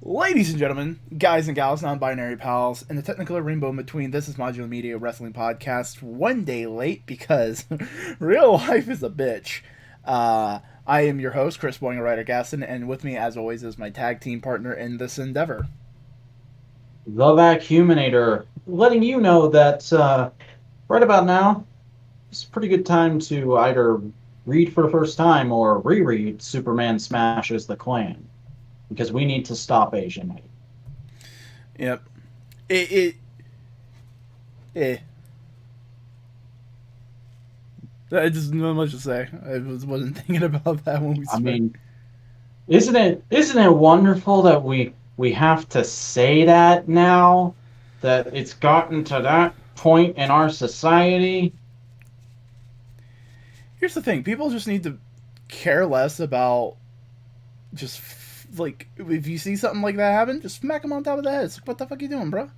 Ladies and gentlemen, guys and gals, non-binary pals, and the technical rainbow in between, this is Modular Media Wrestling Podcast. One day late because real life is a bitch. I am your host, Chris Boinger Ryder Gaston, and with me, as always, is my tag team partner in this endeavor. The Vacuuminator, letting you know that right about now, it's a pretty good time to either read for the first time or reread Superman Smashes the Klan, because we need to stop Asian hate. Yep. It eh. I just not much to say. Wasn't thinking about that when we I spoke. mean, isn't it wonderful that we have to say that now that it's gotten to that point in our society? Here's the thing: people just need to care less about just like if you see something like that happen, just smack them on top of the head. It's like, what the fuck are you doing, bro?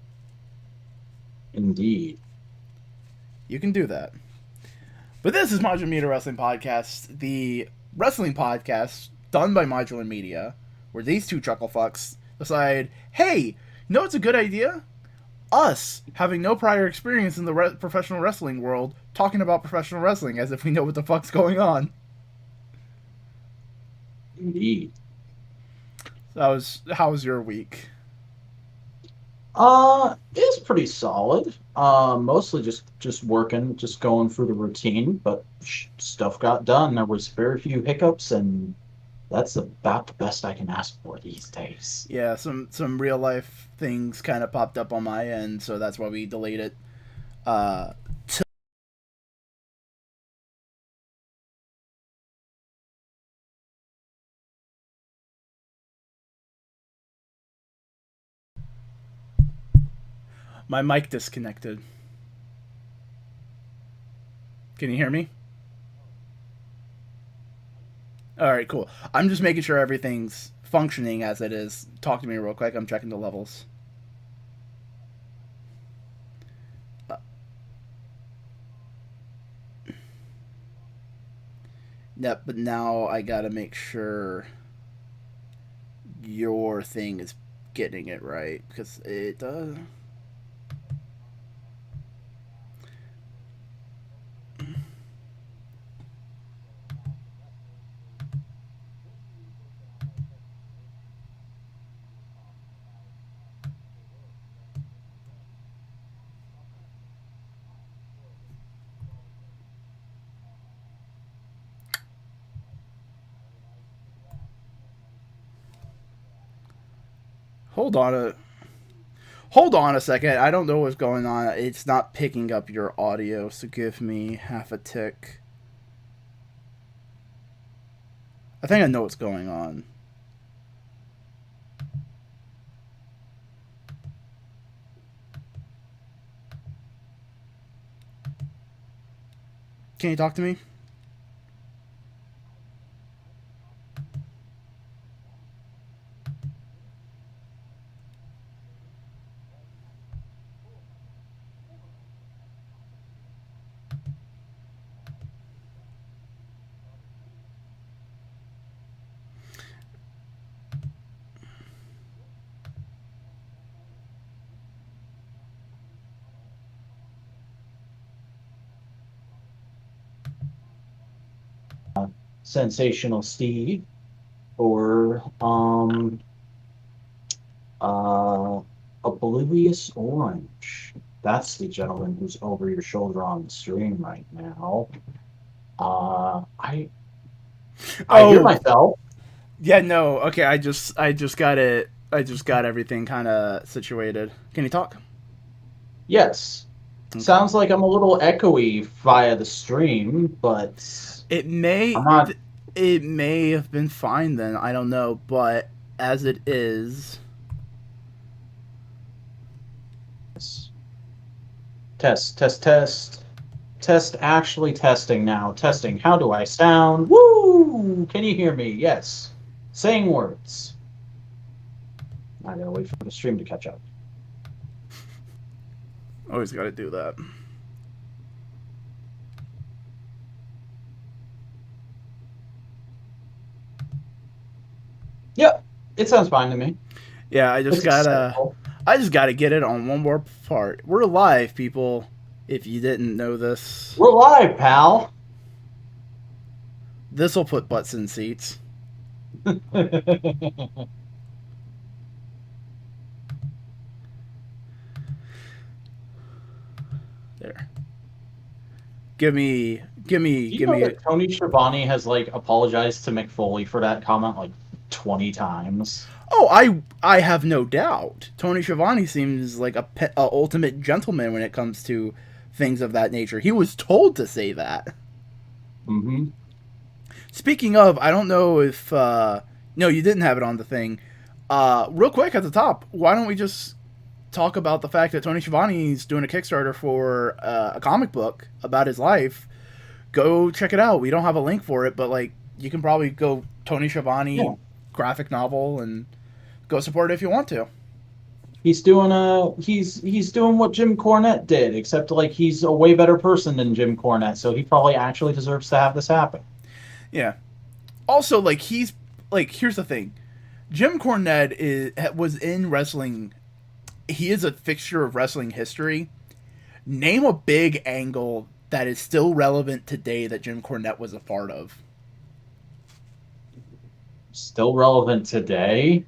Indeed. You can do that. But this is Modular Media Wrestling Podcast, the wrestling podcast done by Modular Media, where these two chuckle fucks decide, hey, you know what's a good idea? Us having no prior experience in the professional wrestling world, talking about professional wrestling as if we know what the fuck's going on. Indeed. How was your week? It's pretty solid. Mostly just working, just going through the routine, but stuff got done. There was very few hiccups, and that's about the best I can ask for these days. Yeah, some real life things kind of popped up on my end, so that's why we delayed it. Uh, my mic disconnected. Can you hear me? All right, cool. I'm just making sure everything's functioning as it is. Talk to me real quick. I'm checking the levels. Uh, yep, but now I gotta make sure your thing is getting it right because it does. Hold on a hold on a second. I don't know what's going on. It's not picking up your audio, so give me half a tick. I think I know what's going on. Can you talk to me? Sensational Steve or uh Oblivious Orange. That's the gentleman who's over your shoulder on the stream right now. Uh, I I hear Oh, myself. yeah, no. Okay, I just got it. I just got everything kind of situated. Can you talk? Yes. Okay. Sounds like I'm a little echoey via the stream, but It I'm may not. it may have been fine then. I don't know, but as it is, Test, test, test. Test actually testing now. Testing. How do I sound? Woo! Can you hear me? Yes. Saying words. I gotta wait for the stream to catch up. always got to do that. Yep. It sounds fine to me. Yeah, It's acceptable. I just gotta get it on one more part. We're live, people. If you didn't know this, We're live, pal. this'll put butts in seats. There. Do you Give know me. that Tony Schiavone has like apologized to McFoley for that comment like 20 times? Oh, I have no doubt. Tony Schiavone seems like a ultimate gentleman when it comes to things of that nature. He was told to say that. Mm-hmm. Speaking of, I don't know if no, you didn't have it on the thing. Real quick at the top, why don't we just talk about the fact that Tony Schiavone's doing a Kickstarter for a comic book about his life? Go check it out. We don't have a link for it, but like you can probably go Tony Yeah. Schiavone graphic novel and go support it if you want to. He's doing what Jim Cornette did, except like he's a way better person than Jim Cornette, so he probably actually deserves to have this happen. Yeah. Also, like he's like here's the thing, Jim was in wrestling. He is a fixture of wrestling history. Name a big angle that is still relevant today that Jim Cornette was a part of. Still relevant today.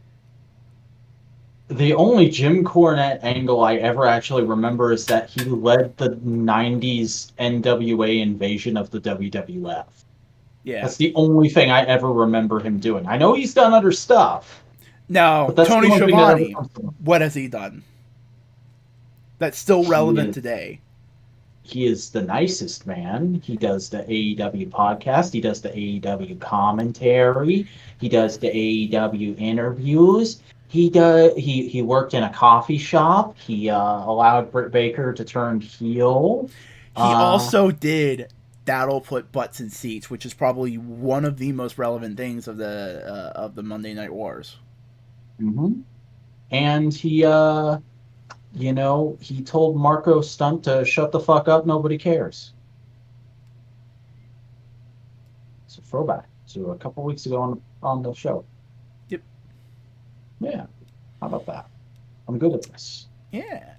The only Jim Cornette angle I ever actually remember is that he led the 90s NWA invasion of the WWF. Yeah. That's the only thing I ever remember him doing. I know he's done other stuff, Now, but that's the Tony only thing that ever Schiavone, comes to mind. what has he done that's still He relevant is today? he is the nicest man. He does the AEW podcast. He does the AEW commentary. He does the AEW interviews. He worked in a coffee shop. He allowed Britt Baker to turn heel. He Uh, also did That'll Put Butts in Seats, which is probably one of the most relevant things of the Monday Night Wars. mhm. And he told Marco Stunt to shut the fuck up. Nobody cares. It's a throwback to a couple weeks ago on the show. Yep. Yeah. How about that? I'm good at this. Yeah.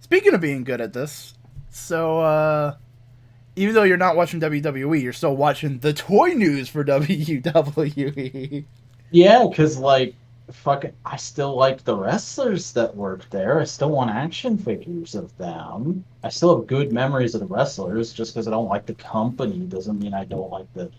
Speaking of being good at this, so even though you're not watching WWE, you're still watching the toy news for WWE. Yeah, because like fucking I still like the wrestlers that work there. I still want action figures of them. I still have good memories of the wrestlers. Just because I don't like the company doesn't mean I don't like the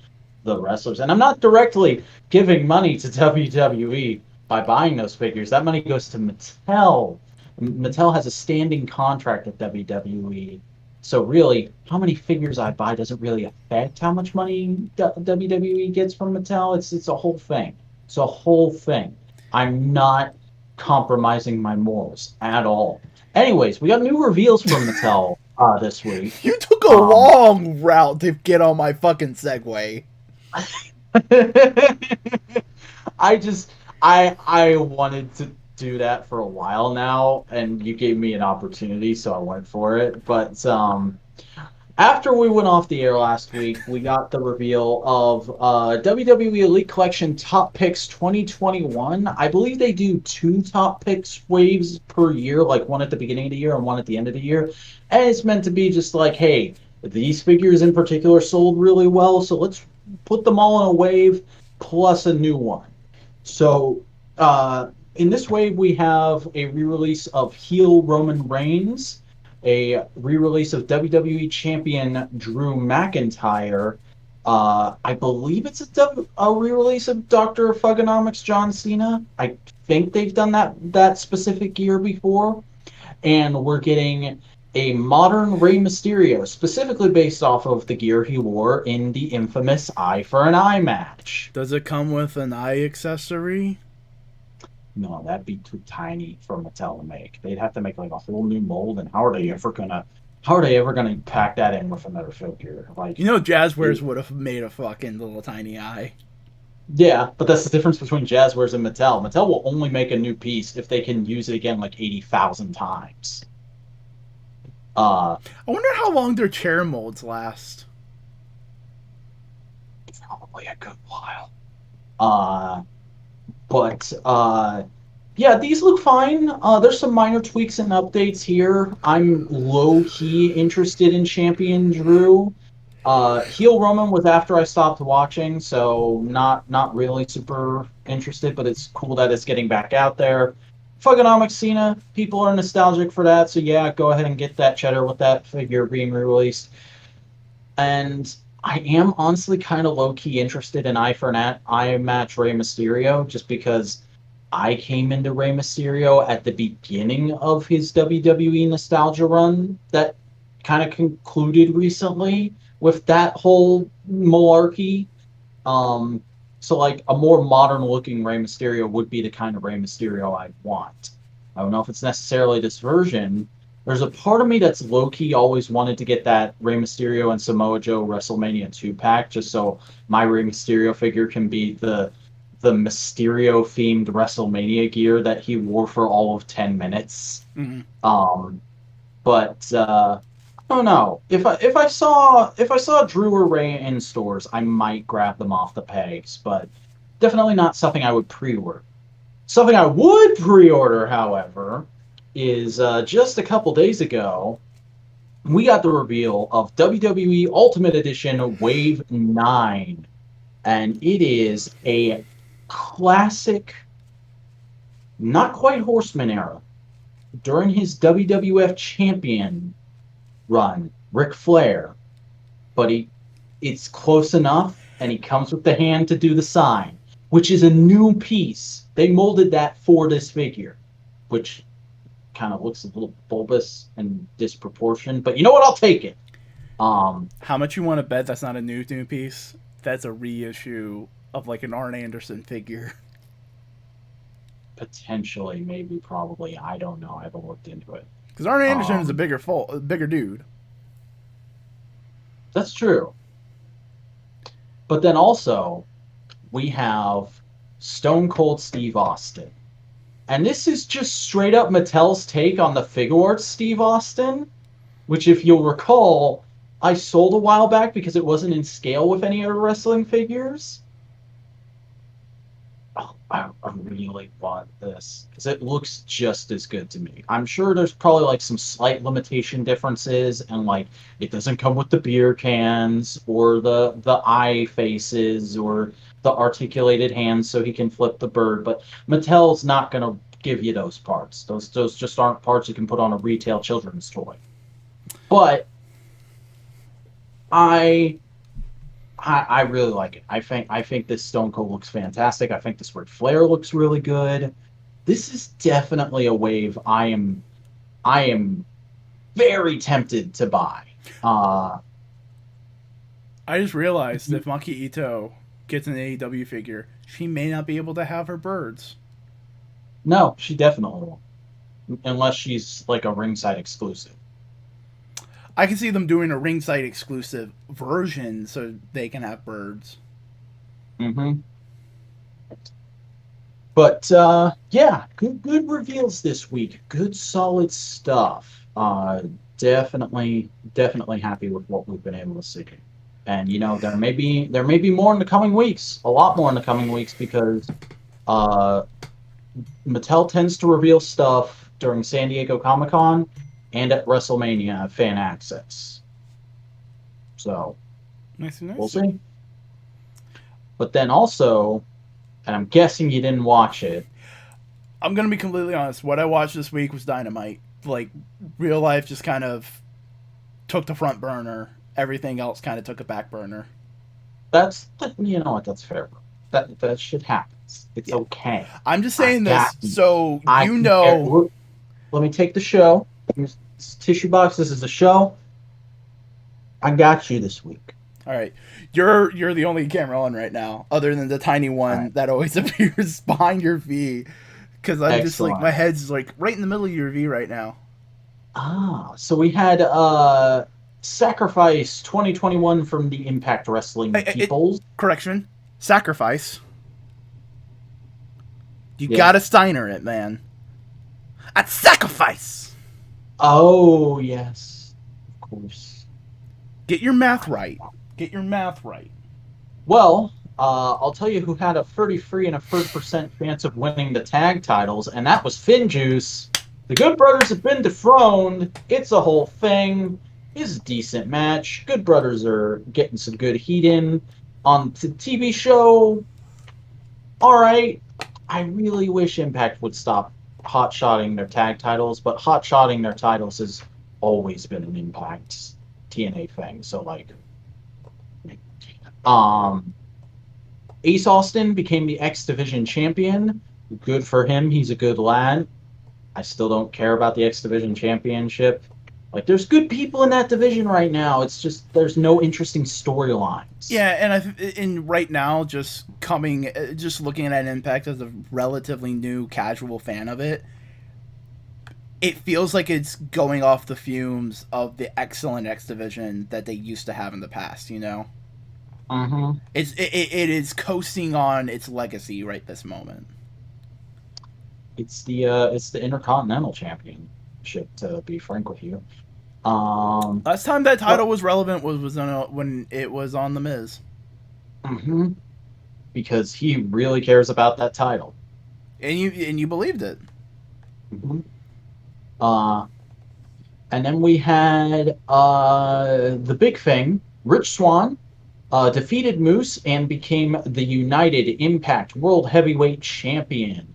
wrestlers. And I'm not directly giving money to WWE by buying those figures. That money goes to Mattel. Mattel has a standing contract with WWE. So really, how many figures I buy doesn't really affect how much money WWE gets from Mattel. It's a whole thing. It's a whole thing. I'm not compromising my morals at all. Anyways, we got new reveals from Mattel this week. You took a Um, long route to get on my fucking segue. I just I wanted to do that for a while now, and you gave me an opportunity, so I went for it. But after we went off the air last week, we got the reveal of WWE Elite Collection Top Picks 2021. I believe they do two top picks waves per year, like one at the beginning of the year and one at the end of the year. And it's meant to be just like, hey, these figures in particular sold really well, so let's put them all in a wave plus a new one. So in this wave, we have a re-release of heel Roman Reigns, a re-release of WWE Champion Drew McIntyre. I believe it's a re-release of Dr. Thuganomics John Cena. I think they've done that specific year before. And we're getting a modern Rey Mysterio, specifically based off of the gear he wore in the infamous Eye for an Eye match. Does it come with an eye accessory? No, that'd be too tiny for Mattel to make. They'd have to make like a whole new mold, and how are they ever gonna pack that in with another figure? Like, You know, Jazzwares would have made a fucking little tiny eye. yeah, but that's the difference between Jazzwares and Mattel. Mattel will only make a new piece if they can use it again like 80,000 times. Uh, I wonder how long their chair molds last. Probably a good while. But Yeah, these look fine. There's some minor tweaks and updates here. I'm low key interested in Champion Drew. Heel Roman was after I stopped watching, so not really super interested. But it's cool that it's getting back out there. Thugonomics Cena, people are nostalgic for that, so yeah, go ahead and get that cheddar with that figure being released. And I am honestly kind of low key interested in Eye for an Eye match Rey Mysterio, just because I came into Rey Mysterio at the beginning of his WWE nostalgia run that kind of concluded recently with that whole malarkey. Um, so like a more modern looking Rey Mysterio would be the kind of Rey Mysterio I'd want. I don't know if it's necessarily this version. There's a part of me that's low key always wanted to get that Rey Mysterio and Samoa Joe WrestleMania 2 pack, just so my Rey Mysterio figure can be the Mysterio themed WrestleMania gear that he wore for all of 10 minutes. Mm-hmm. But I don't know. If I saw Drew or Ray in stores, I might grab them off the pegs, but definitely not something I would pre-order. Something I would pre-order, however, is just a couple days ago, we got the reveal of WWE Ultimate Edition Wave 9. And it is a classic, not quite Horseman era. During his WWF champion run, Ric Flair, but it's close enough, and he comes with the hand to do the sign, which is a new piece. They molded that for this figure, which kind of looks a little bulbous and disproportionate, but you know what? I'll take it. How much you want to bet that's not a new piece? That's a reissue of like an Arn Anderson figure. Potentially, maybe, probably. I don't know. I haven't looked into it. Because Arn Anderson is a bigger dude. That's true. But then also, we have Stone Cold Steve Austin. And this is just straight up Mattel's take on the Figure Arts Steve Austin, which, if you'll recall, I sold a while back because it wasn't in scale with any other wrestling figures. Oh, I really want this because it looks just as good to me. I'm sure there's probably like some slight limitation differences, and like it doesn't come with the beer cans or the eye faces or the articulated hands so he can flip the bird. But Mattel's not gonna give you those parts. Those just aren't parts you can put on a retail children's toy. But I really like it. I think this Stone Cold looks fantastic. I think this Ric Flair looks really good. This is definitely a wave I am very tempted to buy. I just realized if Maki Ito gets an AEW figure, she may not be able to have her birds. No, she definitely won't. Unless she's like a ringside exclusive. I can see them doing a ringside exclusive version so they can have birds. Mm-hmm. But yeah, good reveals this week. Good solid stuff. Definitely happy with what we've been able to see. And you know, there may be more in the coming weeks. A lot more in the coming weeks because Mattel tends to reveal stuff during San Diego Comic-Con and at WrestleMania Fan Access. So, nice. We'll see. But then also, and I'm guessing you didn't watch it. I'm going to be completely honest. What I watched this week was Dynamite. Like, real life just kind of took the front burner. Everything else kind of took a back burner. You know what, that's fair. That shit happens. It's okay. I'm just saying this so you know. Let me take the show. Tissue box. This is the show. I got you this week. All right, you're the only camera on right now, other than the tiny one that always appears behind your V. Because I'm just like my head's like right in the middle of your V right now. So we had Sacrifice 2021 from the Impact Wrestling peoples. Correction, Sacrifice. You gotta Steiner it, man. At Sacrifice. Oh yes, of course. Get your math right. Get your math right. Well, I'll tell you who had a 33 and a third percent chance of winning the tag titles, and that was Finjuice. The Good Brothers have been dethroned. It's a whole thing. It's a decent match. Good Brothers are getting some good heat in on the TV show. All right. I really wish Impact would stop hot-shotting their tag titles, but hot-shotting their titles has always been an Impact TNA thing. So, like, Ace Austin became the X Division champion. Good for him. He's a good lad. I still don't care about the X Division championship. Like, there's good people in that division right now. It's just there's no interesting storylines. Yeah, and right now, just looking at Impact as a relatively new casual fan of it, it feels like it's going off the fumes of the excellent X Division that they used to have in the past. You know, it is coasting on its legacy right this moment. It's the Intercontinental Championship, to be frank with you. Last time that title was relevant was when it was on The Miz. Because he really cares about that title, and you believed it. And then we had the big thing. Rich Swann defeated Moose and became the United Impact World Heavyweight Champion.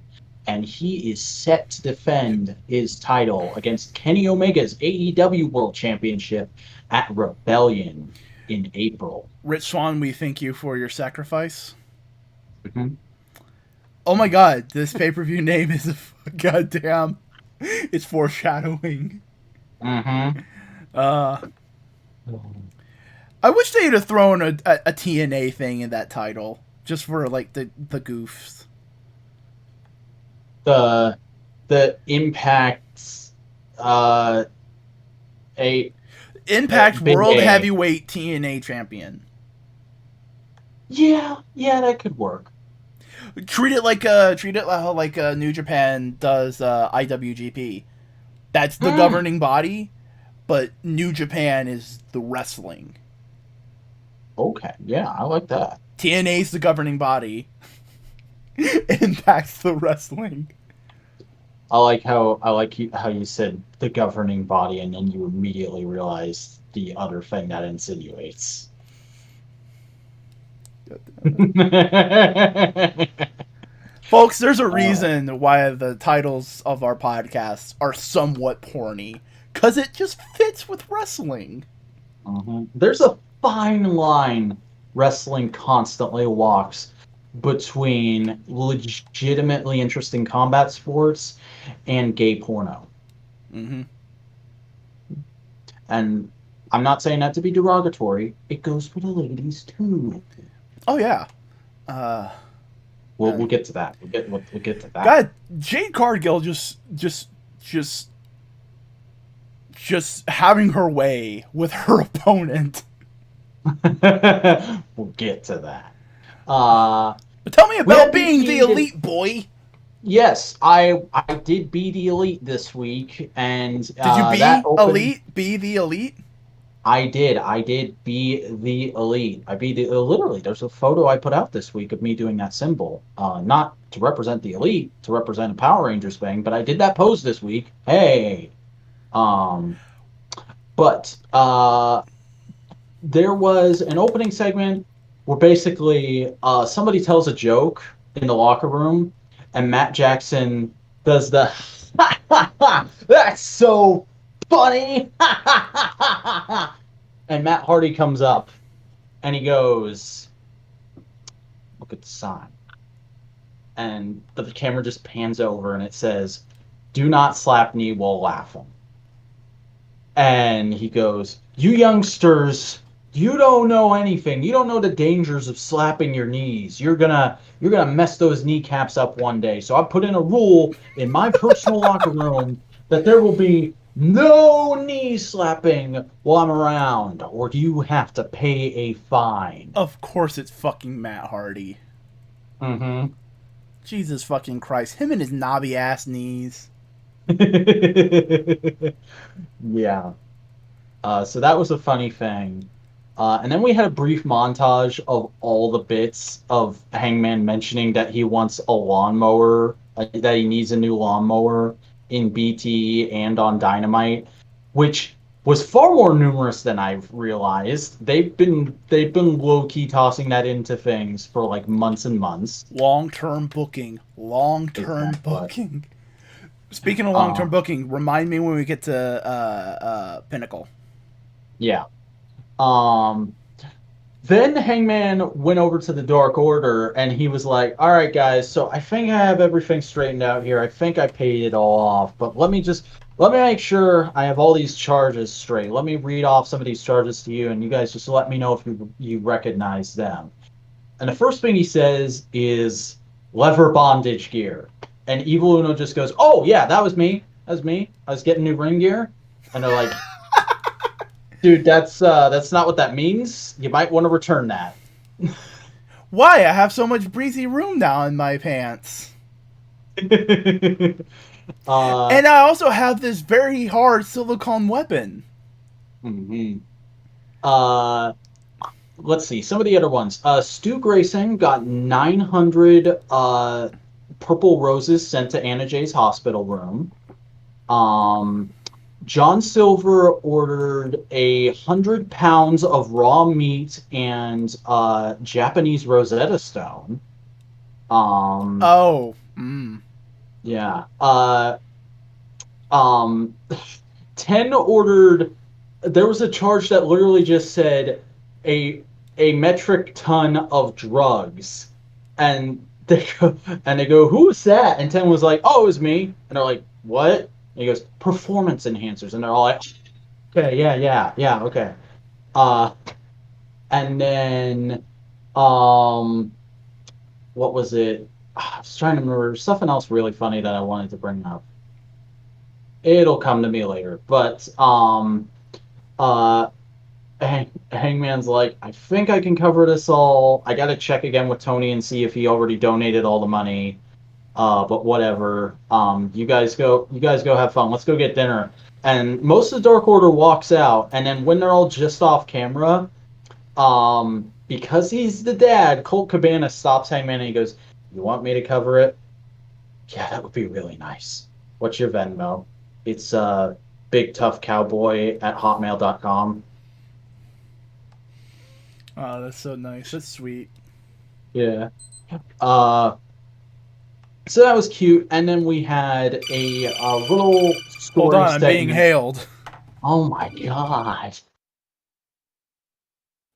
And he is set to defend his title against Kenny Omega's AEW World Championship at Rebellion in April. Rich Swann, we thank you for your sacrifice. Oh my god, this pay-per-view name is a goddamn... It's foreshadowing. I wish they'd have thrown a TNA thing in that title, just for, like, the goofs. The Impact Impact World Heavyweight TNA Champion. Yeah, that could work. Treat it like New Japan does IWGP. That's the governing body, but New Japan is the wrestling. Okay, yeah, I like that. TNA's the governing body. Impact's the wrestling. I like how you said the governing body, and then you immediately realized the other thing that insinuates. Folks, there's a reason why the titles of our podcasts are somewhat porny, because it just fits with wrestling. There's a fine line wrestling constantly walks between legitimately interesting combat sports and gay porno. And I'm not saying that to be derogatory. It goes for the ladies too. Oh yeah. We'll get to that. We'll get to that. God, Jade Cargill just having her way with her opponent. We'll get to that. But tell me about being the elite, boy. Yes, I did be the elite this week, and did you be the elite? I did be the elite. Literally. There's a photo I put out this week of me doing that symbol, not to represent the elite, to represent a Power Rangers thing, but I did that pose this week. Hey, but there was an opening segment where basically somebody tells a joke in the locker room, and Matt Jackson does the that's so funny. And Matt Hardy comes up and he goes, look at the sign. And the camera just pans over and it says, do not slap knee while laughing. And he goes, you youngsters, you don't know anything. You don't know the dangers of slapping your knees. You're gonna mess those kneecaps up one day. So I put in a rule in my personal locker room that there will be no knee slapping while I'm around, or you have to pay a fine. Of course it's fucking Matt Hardy. Jesus fucking Christ. Him and his knobby ass knees. Yeah. So that was a funny thing. And then we had a brief montage of all the bits of Hangman mentioning that he wants a lawnmower, that he needs a new lawnmower in BT and on Dynamite, which was far more numerous than I've realized. They've been low key tossing that into things for like months and months. Long term booking. Long term Exactly. booking. Speaking of long Uh, term booking, remind me when we get to Pinnacle. yeah. Um, Then Hangman went over to the Dark Order and he was like, "All right, guys, so I think I have everything straightened out here. I think I paid it all off, but let me make sure I have all these charges straight. Let me read off some of these charges to you, and you guys just let me know if you recognize them." And the first thing he says is leather bondage gear, and Evil Uno just goes, "Oh yeah, that was me. That was me. I was getting new ring gear," and they're like, "Dude, that's not what that means. You might want to return that." Why? I have so much breezy room now in my pants. uh, And I also have this very hard silicone weapon. mhm. uh, let's see some of the other ones. Stu Grayson got 900 purple roses sent to Anna Jay's hospital room. Um, John Silver ordered 100 pounds of raw meat and Japanese Rosetta Stone. Um, Oh. yeah. Um, 10 ordered. There was a charge that literally just said a a metric ton of drugs, and they go, "Who's that?" And 10 was like, "Oh, it was me." And they're like, "What?" And he goes, "Performance enhancers." And they're all like, "Okay, yeah, yeah, yeah, okay." Uh, and then um, what was it? I was trying to remember something else really funny that I wanted to bring up. It'll come to me later, but uh Hangman's like, I think I can cover this all. I gotta check again with Tony and see if he already donated all the money. But whatever. You guys go have fun. Let's go get dinner. And most of the Dark Order walks out, and then when they're all just off camera, because he's the dad, Colt Cabana stops Hangman and he goes, "You want me to cover it?" "Yeah, that would be really nice. What's your Venmo?" It's big tough cowboy at hotmail.com. Oh, that's so nice. That's sweet. Yeah. Uh, so that was cute. And then we had a little Hold story on, I'm being segment. hailed. Oh my God.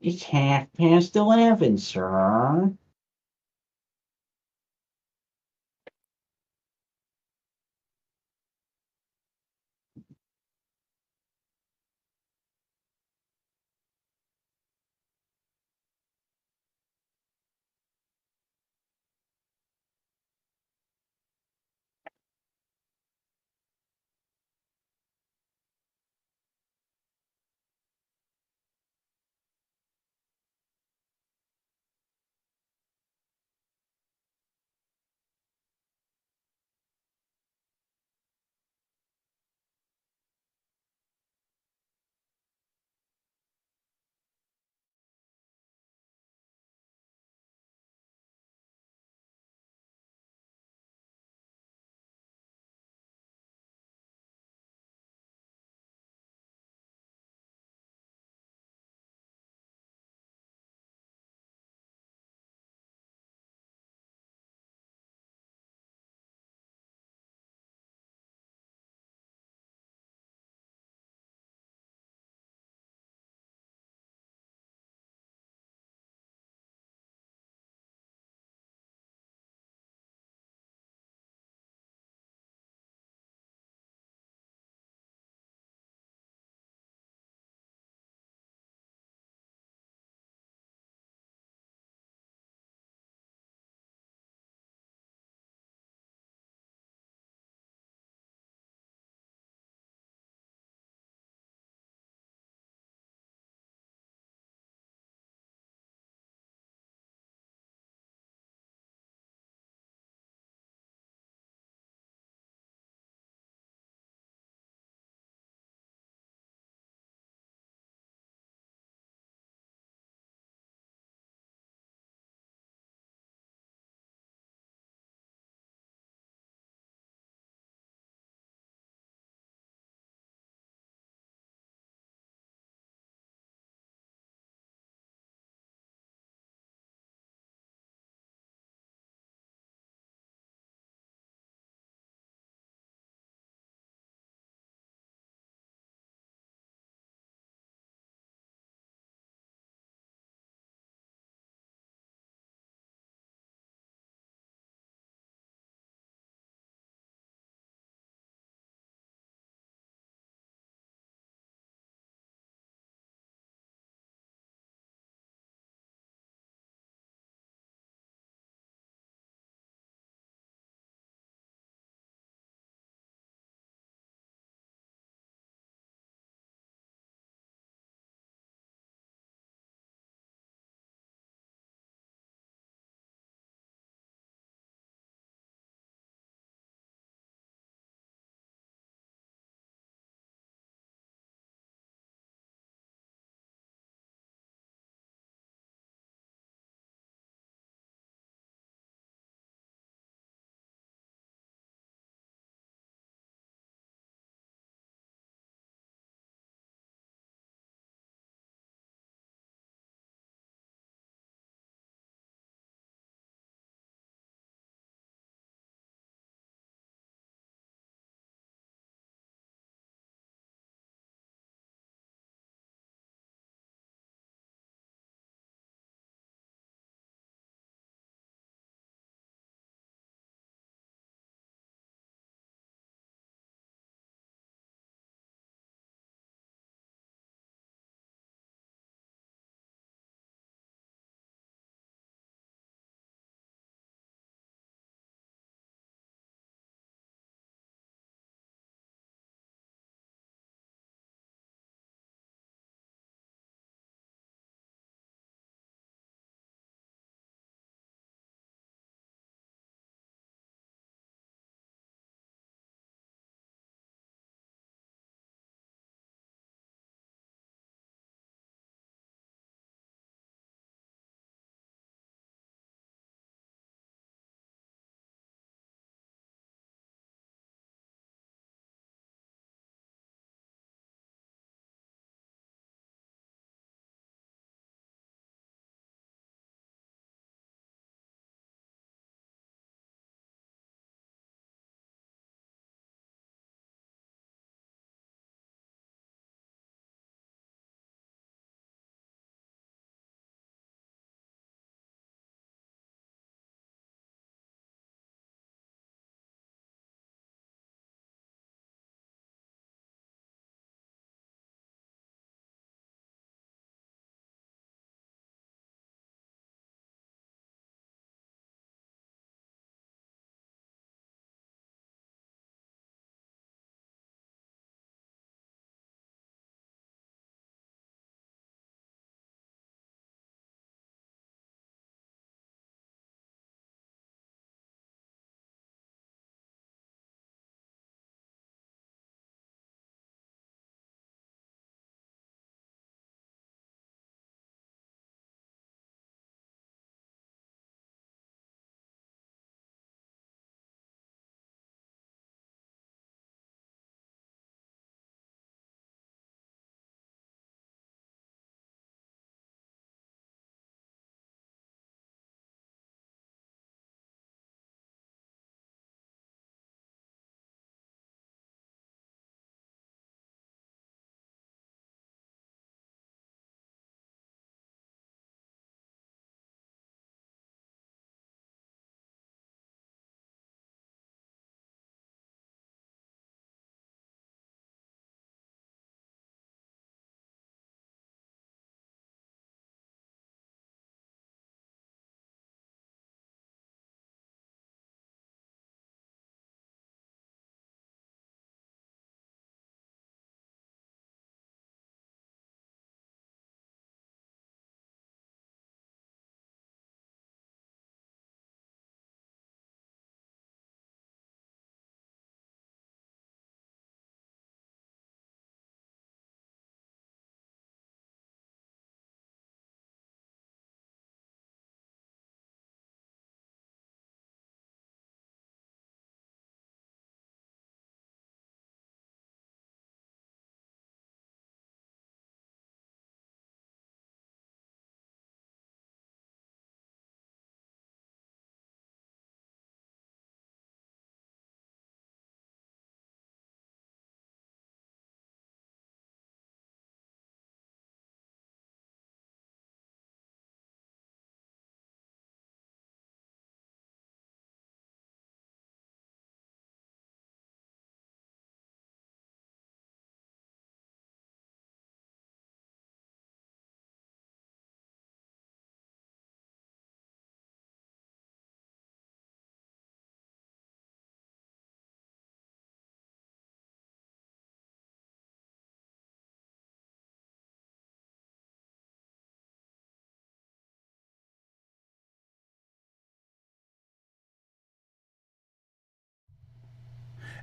It's 11:30, sir.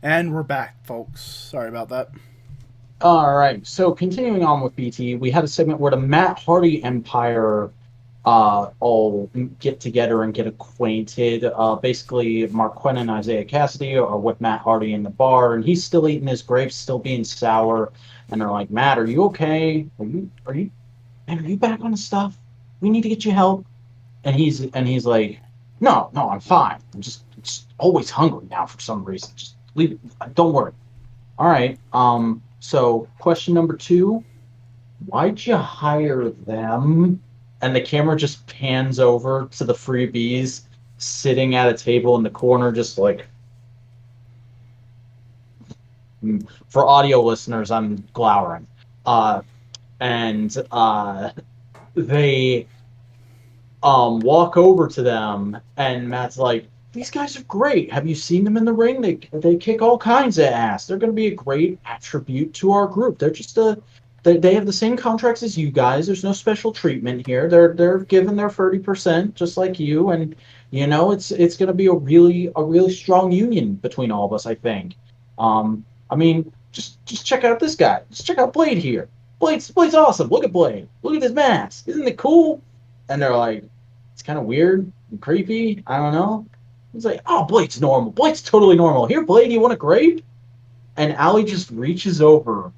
And we're back, folks. Sorry about that. All right. So continuing on with BT, we had a segment where the Matt Hardy Empire all get together and get acquainted. Basically, Mark Quinn and Isaiah Cassidy are with Matt Hardy in the bar, and he's still eating his grapes, still being sour. And they're like, "Matt, are you okay? Man, are you back on the stuff? We need to get you help." And he's like, "No, I'm fine. I'm just always hungry now for some reason. Just leave it. Don't worry." All right. So question number 2, why'd you hire them? And the camera just pans over to the freebies sitting at a table in the corner, just like, for audio listeners, I'm glowering. And they walk over to them, and Matt's like, "These guys are great. Have you seen them in the ring? They kick all kinds of ass. They're going to be a great attribute to our group. They're just they have the same contracts as you guys. There's no special treatment here. They're given their 30% just like you, and it's going to be a really strong union between all of us, I think. I mean, just check out this guy. Just check out Blade here. Blade's awesome. Look at Blade. Look at his mask. Isn't it cool?" And they're like, "It's kind of weird and creepy. I don't know." He's like, "Oh, Blade's normal. Blade's totally normal. Here, Blade, you want a grape?" And Allie just reaches over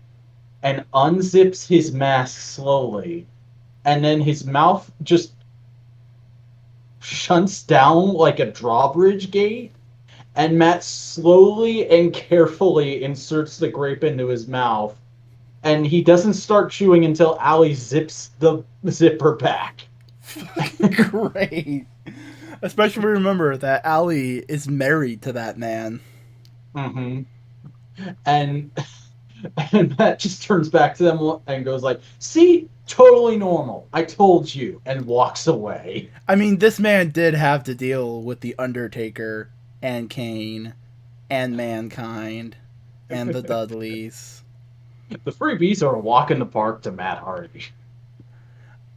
and unzips his mask slowly. And then his mouth just shunts down like a drawbridge gate. And Matt slowly and carefully inserts the grape into his mouth. And he doesn't start chewing until Allie zips the zipper back. Great. Especially remember that Allie is married to that man. Mm-hmm. And Matt just turns back to them and goes like, "See? Totally normal. I told you," and walks away. I mean, this man did have to deal with The Undertaker and Kane and Mankind and the Dudleys. The freebies are a walk in the park to Matt Hardy.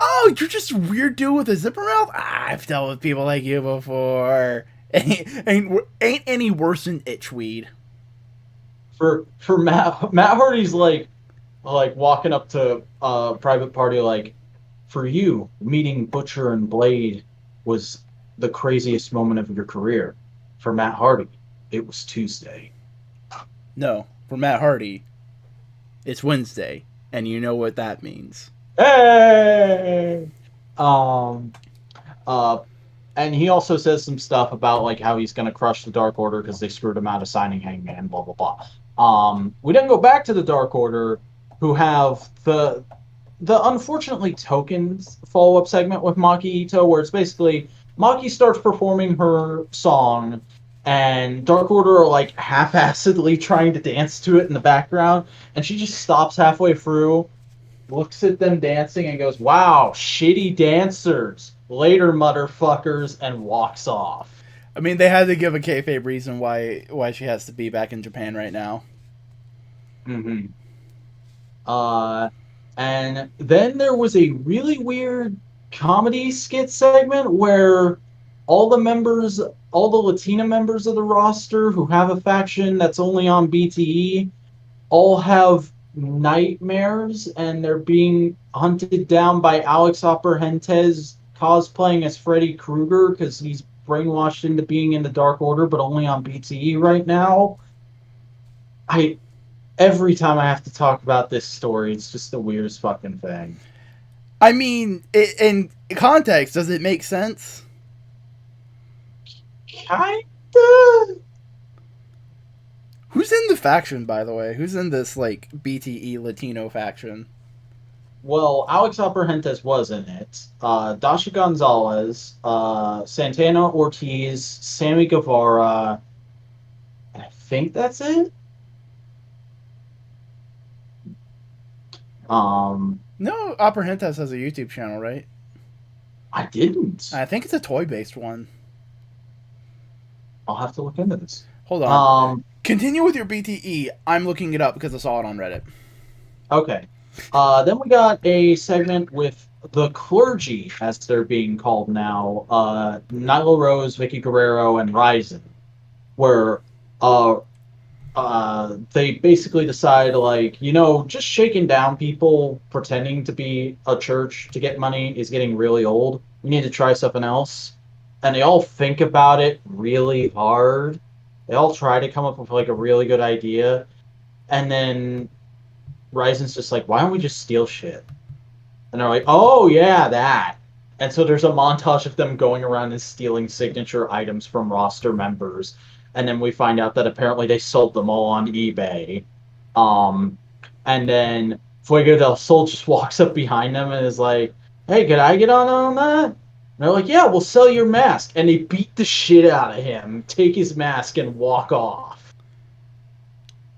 "Oh, you're just a weird dude with a zipper mouth? I've dealt with people like you before. Ain't any worse than itchweed." For Matt Hardy's like walking up to a private party like, "For you, meeting Butcher and Blade was the craziest moment of your career. For Matt Hardy, it was Tuesday." No, for Matt Hardy, it's Wednesday, and you know what that means. Hey! And he also says some stuff about like how he's gonna crush the Dark Order because they screwed him out of signing Hangman, blah blah blah. We then go back to the Dark Order, who have the unfortunately tokens follow-up segment with Maki Ito, where it's basically Maki starts performing her song, and Dark Order are like half-assedly trying to dance to it in the background, and she just stops halfway through, looks at them dancing, and goes, "Wow, shitty dancers. Later, motherfuckers," and walks off. I mean, they had to give a kayfabe reason why she has to be back in Japan right now. Mm-hmm. And then there was a really weird comedy skit segment where all the Latina members of the roster who have a faction that's only on BTE all have nightmares, and they're being hunted down by Alex Apergentes cosplaying as Freddy Krueger because he's brainwashed into being in the Dark Order, but only on BTE right now. Every time I have to talk about this story, it's just the weirdest fucking thing. I mean, in context, does it make sense? Kinda. Who's in the faction, by the way? Who's in this, like, BTE Latino faction? Well, Alex Apergentes was in it. Dasha Gonzalez, Santana Ortiz, Sammy Guevara, and I think that's it. No, Apergentes has a YouTube channel, right? I didn't. I think it's a toy-based one. I'll have to look into this. Hold on. Continue with your BTE. I'm looking it up because I saw it on Reddit. Okay. Then we got a segment with the Clergy, as they're being called now. Nyla Rose, Vicky Guerrero, and Ryzen. Where they basically decide, like, just shaking down people pretending to be a church to get money is getting really old. We need to try something else. And they all think about it really hard. They all try to come up with like a really good idea. And then Ryzen's just like, why don't we just steal shit? And they're like, oh yeah, that. And so there's a montage of them going around and stealing signature items from roster members. And then we find out that apparently they sold them all on eBay. Um, and then Fuego del Sol just walks up behind them and is like, hey, could I get on that? And they're like, yeah, we'll sell your mask. And they beat the shit out of him, take his mask, and walk off.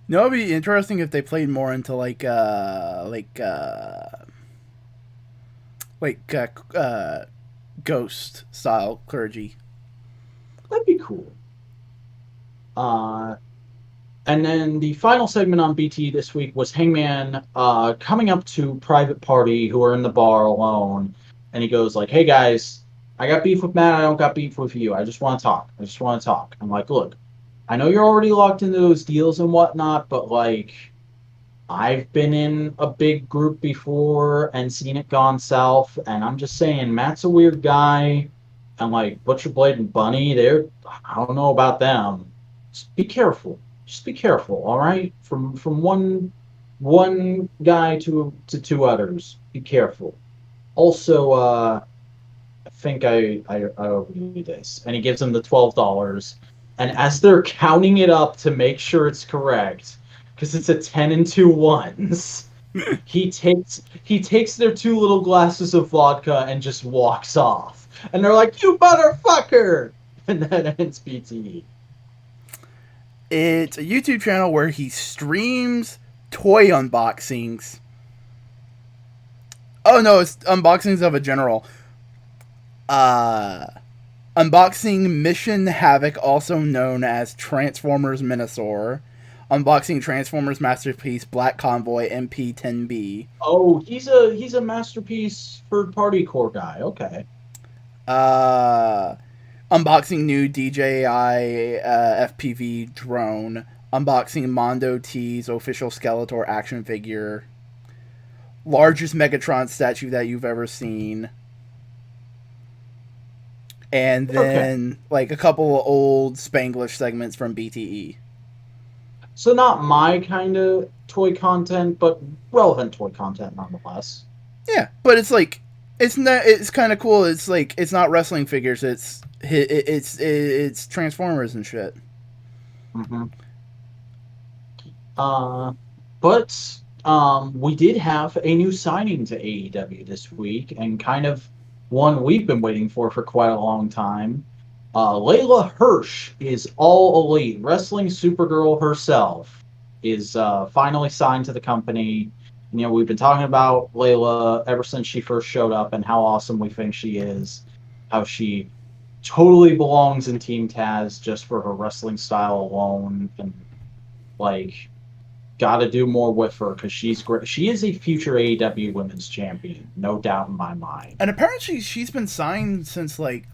You know, it'd be interesting if they played more into ghost style clergy. That'd be cool. And then the final segment on BT this week was Hangman coming up to Private Party, who are in the bar alone, and he goes like, hey guys, I got beef with Matt, I don't got beef with you. I just want to talk. I'm like, look, I know you're already locked into those deals and whatnot, but like, I've been in a big group before and seen it gone south, and I'm just saying, Matt's a weird guy, and like Butcher Blade and Bunny, I don't know about them. Just be careful. Just be careful, all right? From one guy to two others. Be careful. Also, I think I owe you this, and he gives him the $12. And as they're counting it up to make sure it's correct, because it's a 10 and 2 ones, he takes their 2 little glasses of vodka and just walks off. And they're like, "You motherfucker!" And that ends BTE. It's a YouTube channel where he streams toy unboxings. Oh no, it's unboxings of a general. Unboxing Mission Havoc, also known as Transformers Minosaur. Unboxing Transformers Masterpiece Black Convoy MP10B. Oh, he's a Masterpiece third party core guy. Okay. Unboxing new DJI FPV drone. Unboxing Mondo T's official Skeletor action figure. Largest Megatron statue that you've ever seen. And then, like, a couple of old Spanglish segments from BTE. So not my kind of toy content, but relevant toy content nonetheless. Yeah, but it's like, it's kind of cool. It's like, it's not wrestling figures. It's Transformers and shit. Mm-hmm. But we did have a new signing to AEW this week, and kind of one we've been waiting for quite a long time. Layla Hirsch is All Elite. Wrestling Supergirl herself is finally signed to the company. You know, we've been talking about Layla ever since she first showed up and how awesome we think she is. How she totally belongs in Team Taz just for her wrestling style alone. And, like, gotta do more with her because she's great. She is a future AEW Women's Champion, no doubt in my mind. And apparently she's been signed since, like,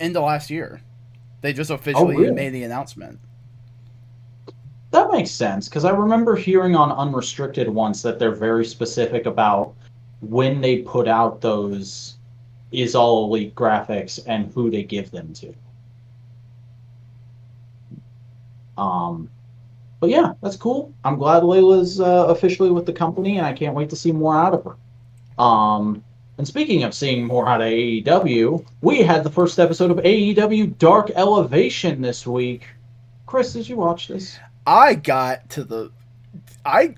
end of last year. They just officially made the announcement. That makes sense, because I remember hearing on Unrestricted once that they're very specific about when they put out those Is All Elite graphics and who they give them to. But yeah, that's cool. I'm glad Layla's officially with the company, and I can't wait to see more out of her. And speaking of seeing more out of AEW, we had the first episode of AEW Dark Elevation this week. Chris, did you watch this? I got to the...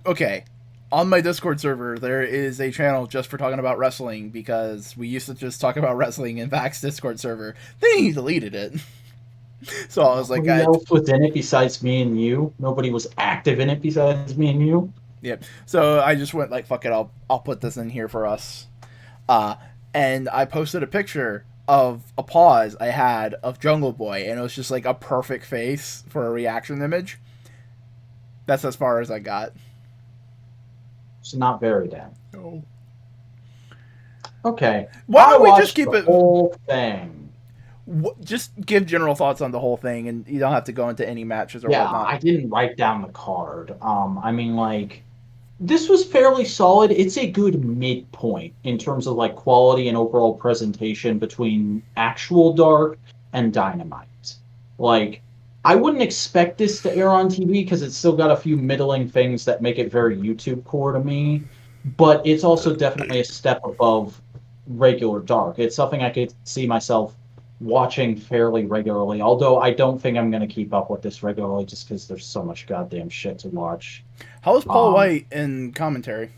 Okay. On my Discord server, there is a channel just for talking about wrestling, because we used to just talk about wrestling in Vac's Discord server. Then he deleted it. So I was like... Nobody else was in it besides me and you? Nobody was active in it besides me and you? Yep. So I just went like, fuck it, I'll put this in here for us. And I posted a picture of a pause I had of Jungle Boy, and it was just like a perfect face for a reaction image. That's as far as I got. It's not very damn. No. Okay. Why don't we just keep it... whole thing. Just give general thoughts on the whole thing, and you don't have to go into any matches or Yeah, whatnot. I didn't write down the card. I mean, like, this was fairly solid. It's a good midpoint in terms of like quality and overall presentation between actual Dark and Dynamite. Like, I wouldn't expect this to air on TV because it's still got a few middling things that make it very YouTube core to me, but it's also definitely a step above regular Dark. It's something I could see myself watching fairly regularly, although I don't think I'm going to keep up with this regularly just because there's so much goddamn shit to watch. How was Paul Um, White in commentary?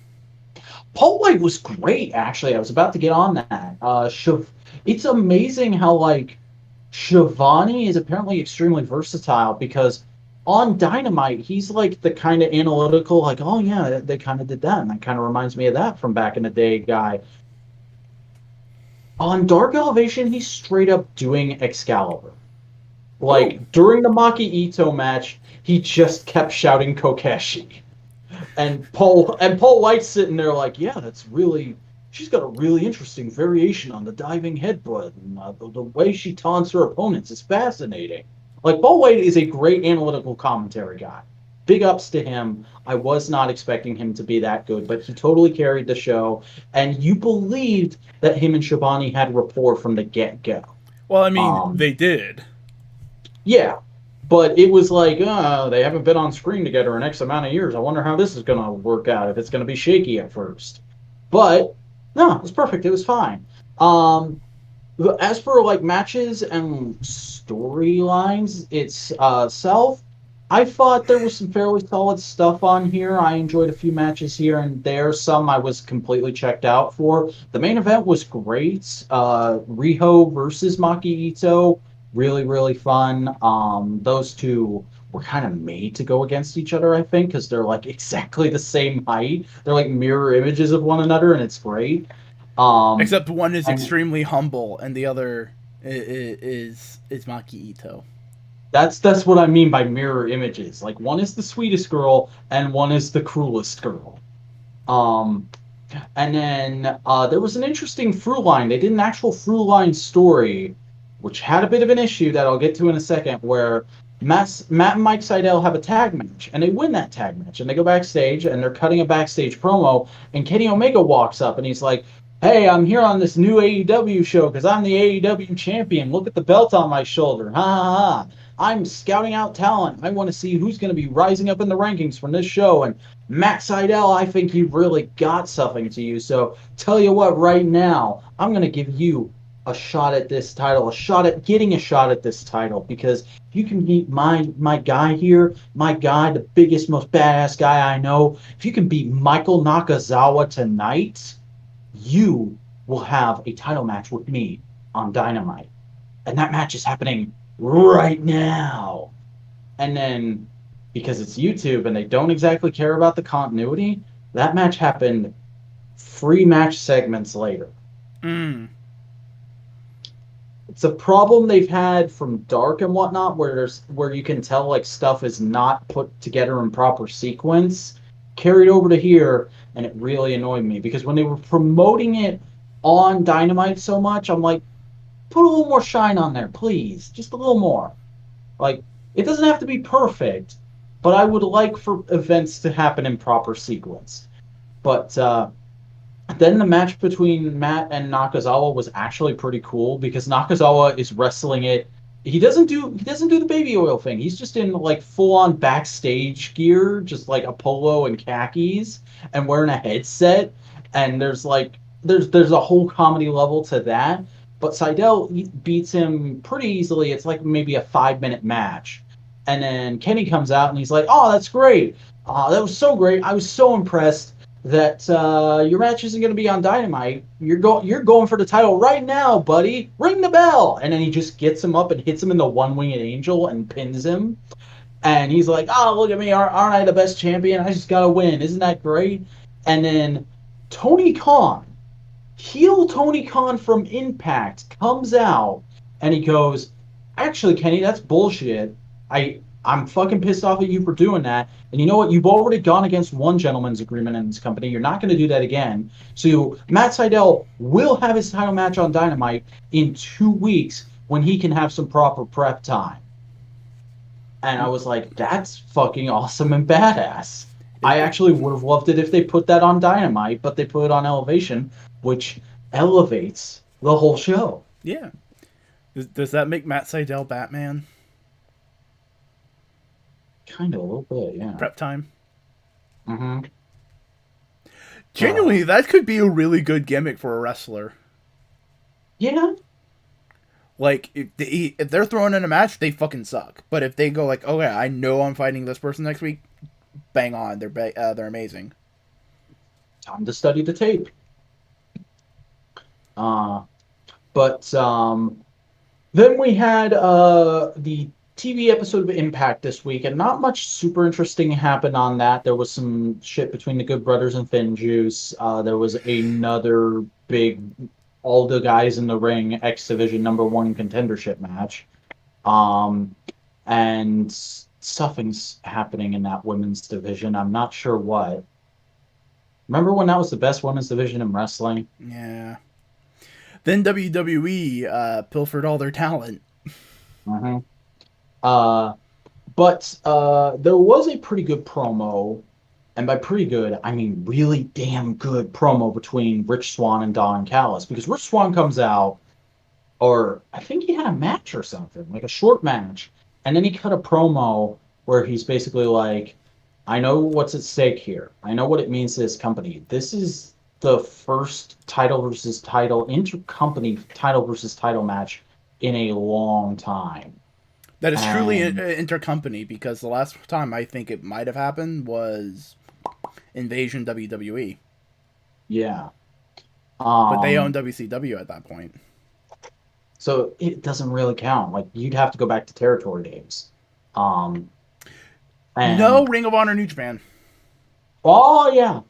Paul White was great, actually. I was about to get on that. It's amazing how like Siobhani is apparently extremely versatile because on Dynamite he's like the kind of analytical, like, oh yeah, they kind of did that, and that kind of reminds me of that from back in the day guy. On Dark Elevation, he's straight up doing Excalibur. Oh, Like during the Maki Ito match, he just kept shouting Kokeshi. And Paul White's sitting there like, yeah, that's really, she's got a really interesting variation on the diving headbutt, and the way she taunts her opponents is fascinating. Like Paul White is a great analytical commentary guy. Big ups to him. I was not expecting him to be that good, but he totally carried the show, and you believed that him and Shabani had rapport from the get go. well, I mean, Um, they did. yeah, but it was like, they haven't been on screen together in X amount of years. I wonder how this is going to work out, if it's going to be shaky at first. But no, it was perfect. It was fine. Um, as for like matches and storylines itself, I thought there was some fairly solid stuff on here. I enjoyed a few matches here and there. Some I was completely checked out for. The main event was great. Riho versus Maki Ito, really, really fun. Those two were kind of made to go against each other, I think, because they're like exactly the same height. They're like mirror images of one another, and it's great. Um, Except one is and extremely humble, and the other is Maki Ito. that's what I mean by mirror images. Like one is the sweetest girl, and one is the cruelest girl. Um, And then there was an interesting through line. They did an actual through line story, which had a bit of an issue that I'll get to in a second, where Matt and Mike Seidel have a tag match, and they win that tag match. And they go backstage, and they're cutting a backstage promo, and Kenny Omega walks up, and he's like, hey, I'm here on this new AEW show because I'm the AEW champion. Look at the belt on my shoulder. Ha ha ha. I'm scouting out talent. I want to see who's going to be rising up in the rankings from this show. And Matt Seidel, I think you've really got something to you. So tell you what, right now, I'm going to give you a shot at this title, a shot at getting a shot at this title, because if you can beat my guy here, my guy, the biggest, most badass guy I know, if you can beat Michael Nakazawa tonight, you will have a title match with me on Dynamite. And that match is happening right now. And then, because it's YouTube and they don't exactly care about the continuity, that match happened 3 match segments later. Mm. It's a problem they've had from Dark and whatnot, where you can tell like stuff is not put together in proper sequence, carried over to here, and it really annoyed me because when they were promoting it on Dynamite so much, I'm like, put a little more shine on there, please, just a little more. Like, it doesn't have to be perfect, but I would like for events to happen in proper sequence. But then the match between Matt and Nakazawa was actually pretty cool because Nakazawa is wrestling it. He doesn't do the baby oil thing. He's just in like full on backstage gear, just like a polo and khakis, and wearing a headset. And there's a whole comedy level to that. But Seidel beats him pretty easily. It's like maybe a 5-minute match. And then Kenny comes out and he's like, oh, that's great. That was so great. I was so impressed that your match isn't going to be on Dynamite. You're going for the title right now, buddy. Ring the bell. And then he just gets him up and hits him in the one-winged angel and pins him. And he's like, oh, look at me. Aren't I the best champion? I just got to win. Isn't that great? And then Tony Khan, heel Tony Khan from Impact, comes out and he goes, actually, Kenny, that's bullshit. I'm fucking pissed off at you for doing that. And you know what? You've already gone against one gentleman's agreement in this company. You're not going to do that again. So Matt Seidel will have his title match on Dynamite in 2 weeks when he can have some proper prep time. And I was like, that's fucking awesome and badass. I actually would have loved it if they put that on Dynamite, but they put it on Elevation, which elevates the whole show. Yeah. Does that make Matt Sydal Batman? Kind of, a little bit, yeah. Prep time? Mm-hmm. Genuinely, that could be a really good gimmick for a wrestler. Yeah. Like, if they're throwing in a match, they fucking suck. But if they go like, oh yeah, I know I'm fighting this person next week, bang on, they're amazing. Time to study the tape. But then we had the TV episode of Impact this week, and not much super interesting happened on that. There was some shit between the Good Brothers and Finn Juice. There was another big, all the guys in the ring X Division #1 contendership match. And stuffing's happening in that women's division. I'm not sure what. Remember when that was the best women's division in wrestling? Yeah. Then WWE pilfered all their talent. Mm-hmm. But there was a pretty good promo, and by pretty good, I mean really damn good promo between Rich Swann and Don Callis, because Rich Swann comes out, or I think he had a match or something, like a short match, and then he cut a promo where he's basically like, I know what's at stake here. I know what it means to this company. This is the first title versus title, intercompany title versus title match in a long time. That is truly intercompany, because the last time I think it might have happened was Invasion WWE. Yeah. But they own WCW at that point. So it doesn't really count. Like, you'd have to go back to territory days. And, no Ring of Honor New Japan. Oh, yeah.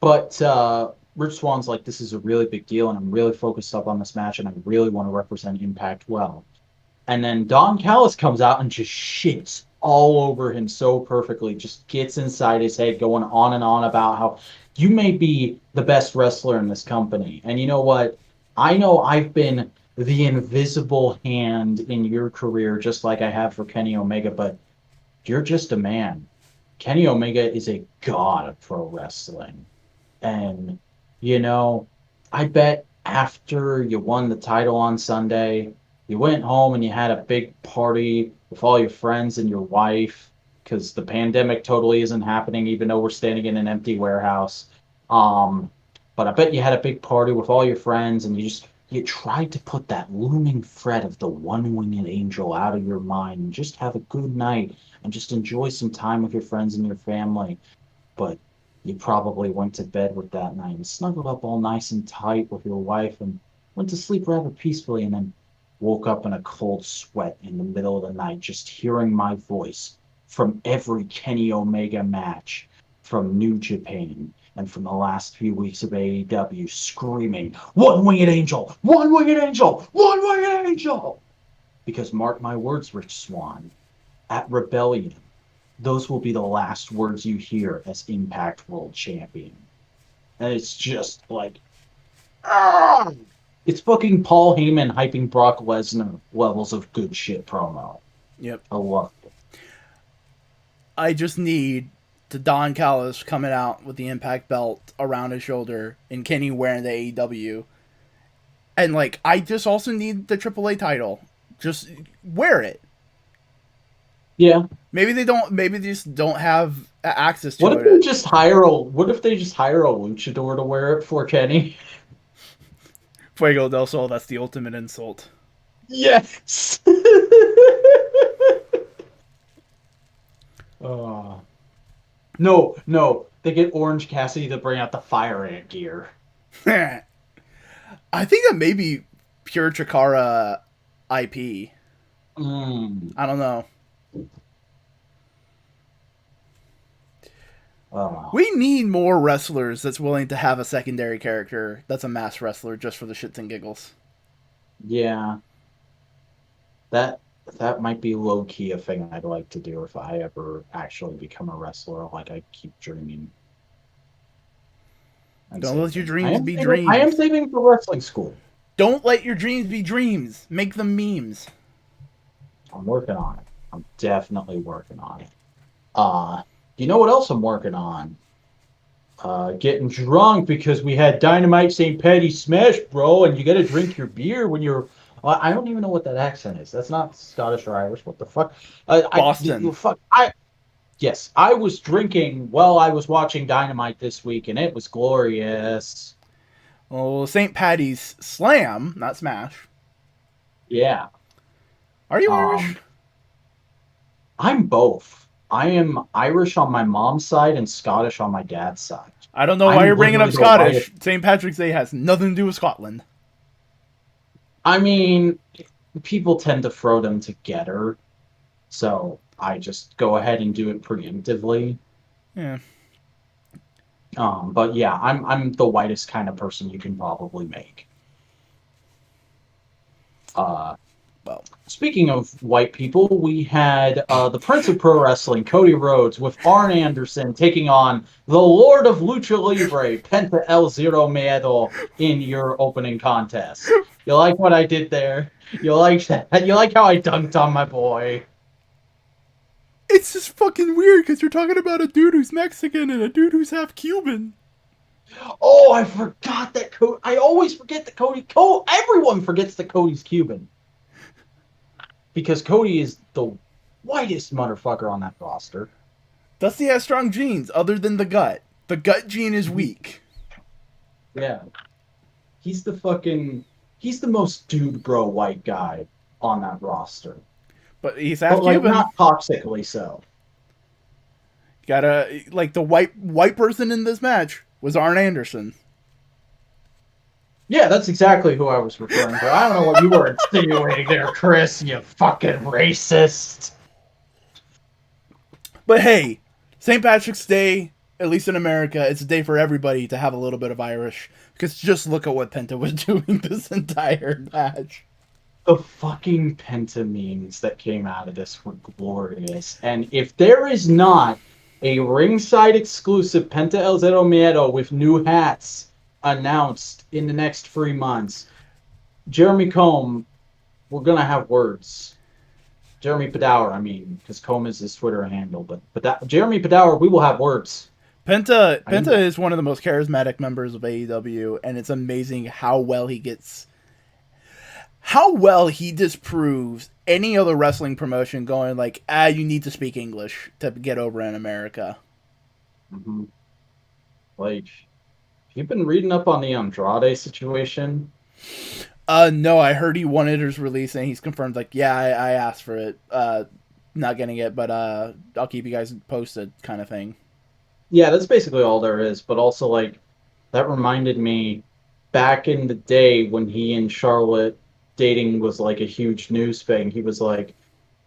But Rich Swann's like, this is a really big deal, and I'm really focused up on this match, and I really want to represent Impact well. And then Don Callis comes out and just shits all over him so perfectly, just gets inside his head, going on and on about how you may be the best wrestler in this company. And you know what? I know I've been the invisible hand in your career, just like I have for Kenny Omega, but you're just a man. Kenny Omega is a god of pro wrestling. And, you know, I bet after you won the title on Sunday, you went home and you had a big party with all your friends and your wife, because the pandemic totally isn't happening, even though we're standing in an empty warehouse. But I bet you had a big party with all your friends, and you tried to put that looming threat of the one-winged angel out of your mind and just have a good night and just enjoy some time with your friends and your family. But you probably went to bed with that night and snuggled up all nice and tight with your wife and went to sleep rather peacefully, and then woke up in a cold sweat in the middle of the night, just hearing my voice from every Kenny Omega match from New Japan and from the last few weeks of AEW, screaming, "One-winged angel! One-winged angel! One-winged angel!" Because mark my words, Rich Swann, at Rebellion, those will be the last words you hear as Impact World Champion. And it's just like, ah! It's fucking Paul Heyman hyping Brock Lesnar levels of good shit promo. Yep. I love it. I just need the Don Callis coming out with the Impact belt around his shoulder and Kenny wearing the AEW. And, like, I just also need the AAA title. Just wear it. Yeah. Maybe they just don't have access to it. What if they just hire a luchador to wear it for Kenny? Fuego del Sol, that's the ultimate insult. Yes. No. They get Orange Cassidy to bring out the Fire Ant gear. I think that may be pure Chikara IP. I don't know. We need more wrestlers that's willing to have a secondary character that's a mass wrestler just for the shits and giggles. Yeah. That might be low-key a thing I'd like to do if I ever actually become a wrestler, like I keep dreaming. Don't let your dreams be dreams. I am saving for wrestling school. Don't let your dreams be dreams. Make them memes. I'm working on it. I'm definitely working on it. You know what else I'm working on? Getting drunk because we had Dynamite St. Patty's Smash, bro, and you gotta drink your beer when you're... I don't even know what that accent is. That's not Scottish or Irish. What the fuck? Boston. Yes, I was drinking while I was watching Dynamite this week, and it was glorious. Well, St. Patty's Slam, not Smash. Yeah. Are you Irish? I'm both. I am Irish on my mom's side and Scottish on my dad's side. I don't know why you're bringing up Scottish. St. Patrick's Day has nothing to do with Scotland. I mean, people tend to throw them together, so I just go ahead and do it preemptively. Yeah. But yeah, I'm the whitest kind of person you can probably make. Well, speaking of white people, we had the Prince of Pro Wrestling, Cody Rhodes, with Arn Anderson taking on the Lord of Lucha Libre, Penta El Zero Miedo, in your opening contest. You like what I did there? You like that? You like how I dunked on my boy? it's just fucking weird because you're talking about a dude who's Mexican and a dude who's half Cuban. Oh, I forgot that Cody. I always forget that Cody. Everyone forgets that Cody's Cuban. Because Cody is the whitest motherfucker on that roster. Dusty has strong genes, other than the gut. The gut gene is weak. Yeah. He's the most dude bro white guy on that roster. But he's half Cuban. Not toxically so. Gotta, like, the white person in this match was Arn Anderson. Yeah, that's exactly who I was referring to. I don't know what you were insinuating there, Chris, you fucking racist. But hey, St. Patrick's Day, at least in America, it's a day for everybody to have a little bit of Irish. Because just look at what Penta was doing this entire match. The fucking Penta memes that came out of this were glorious. And if there is not a ringside exclusive Penta El Zero Miedo with new hats announced in the next 3 months, Jeremy Combe, we're gonna have words. Jeremy Padour, I mean, because Combe is his Twitter handle, but Jeremy Padour, we will have words. Penta is one of the most charismatic members of AEW, and it's amazing how well he disproves any other wrestling promotion going like, you need to speak English to get over in America. Mm-hmm. Like, you've been reading up on the Andrade situation? No, I heard he wanted his release, and he's confirmed, like, yeah, I asked for it. Not getting it, but I'll keep you guys posted, kind of thing. Yeah, that's basically all there is, but also, like, that reminded me, back in the day when he and Charlotte dating was, like, a huge news thing, he was like,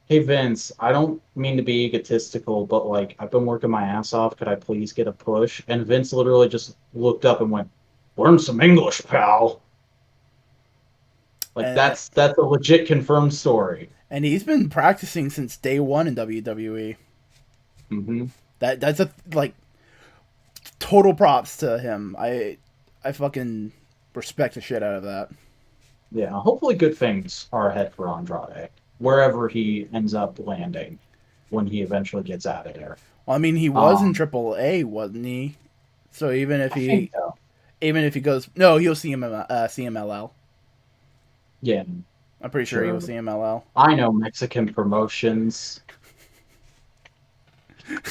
hey, Vince, I don't mean to be egotistical, but, like, I've been working my ass off. Could I please get a push? And Vince literally just looked up and went, learn some English, pal. Like, that's a legit confirmed story. And he's been practicing since day one in WWE. Mm-hmm. That's total props to him. I fucking respect the shit out of that. Yeah, hopefully good things are ahead for Andrade, wherever he ends up landing when he eventually gets out of there. Well, I mean, he was in AAA, wasn't he? So even if he goes, no, he'll see him CMLL. Yeah, I'm pretty sure he'll CMLL. I know Mexican promotions.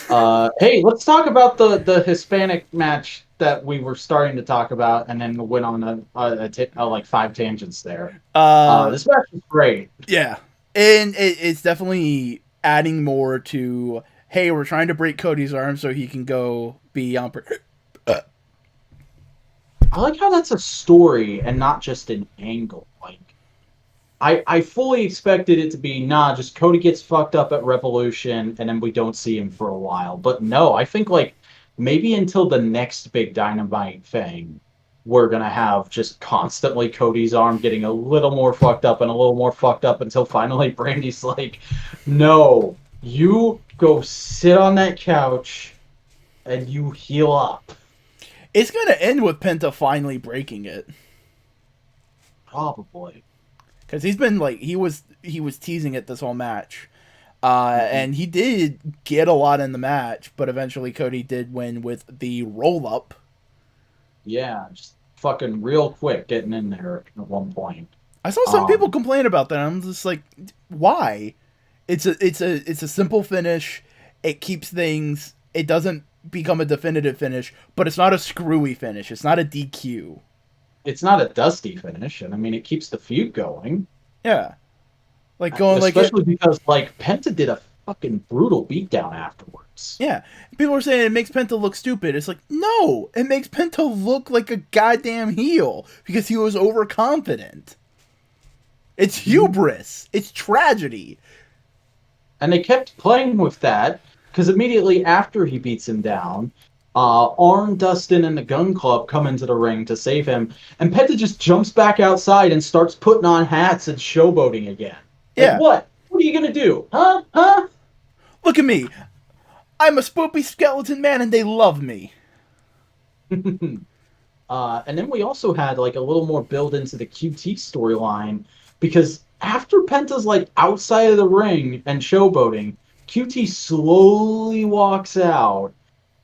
Hey, let's talk about the Hispanic match that we were starting to talk about, and then went on like 5 tangents there. This match is great. Yeah, and it's definitely adding more to, hey, we're trying to break Cody's arm so he can go be on. I like how that's a story and not just an angle. Like, I fully expected it to be, just Cody gets fucked up at Revolution and then we don't see him for a while. But no, I think, like, maybe until the next big Dynamite thing, we're going to have just constantly Cody's arm getting a little more fucked up and a little more fucked up until finally Brandy's like, no, you go sit on that couch and you heal up. It's going to end with Penta finally breaking it. Probably. Because he's been like he was teasing it this whole match, and he did get a lot in the match, but eventually Cody did win with the roll up. Yeah, just fucking real quick getting in there at one point. I saw some people complain about that. I'm just like, why? It's a simple finish. It keeps things. It doesn't become a definitive finish, but it's not a screwy finish. It's not a DQ. It's not a dusty finish, and I mean it keeps the feud going. Yeah, like going especially because like Penta did a fucking brutal beatdown afterwards. Yeah, people are saying it makes Penta look stupid. It's like, no, it makes Penta look like a goddamn heel because he was overconfident. It's hubris. It's tragedy. And they kept playing with that because immediately after he beats him down, Arn, Dustin, and the Gun Club come into the ring to save him, and Penta just jumps back outside and starts putting on hats and showboating again. Like, Yeah. what? What are you gonna do? Huh? Look at me. I'm a spoopy skeleton man and they love me. And then we also had like a little more build into the QT storyline because after Penta's like outside of the ring and showboating, QT slowly walks out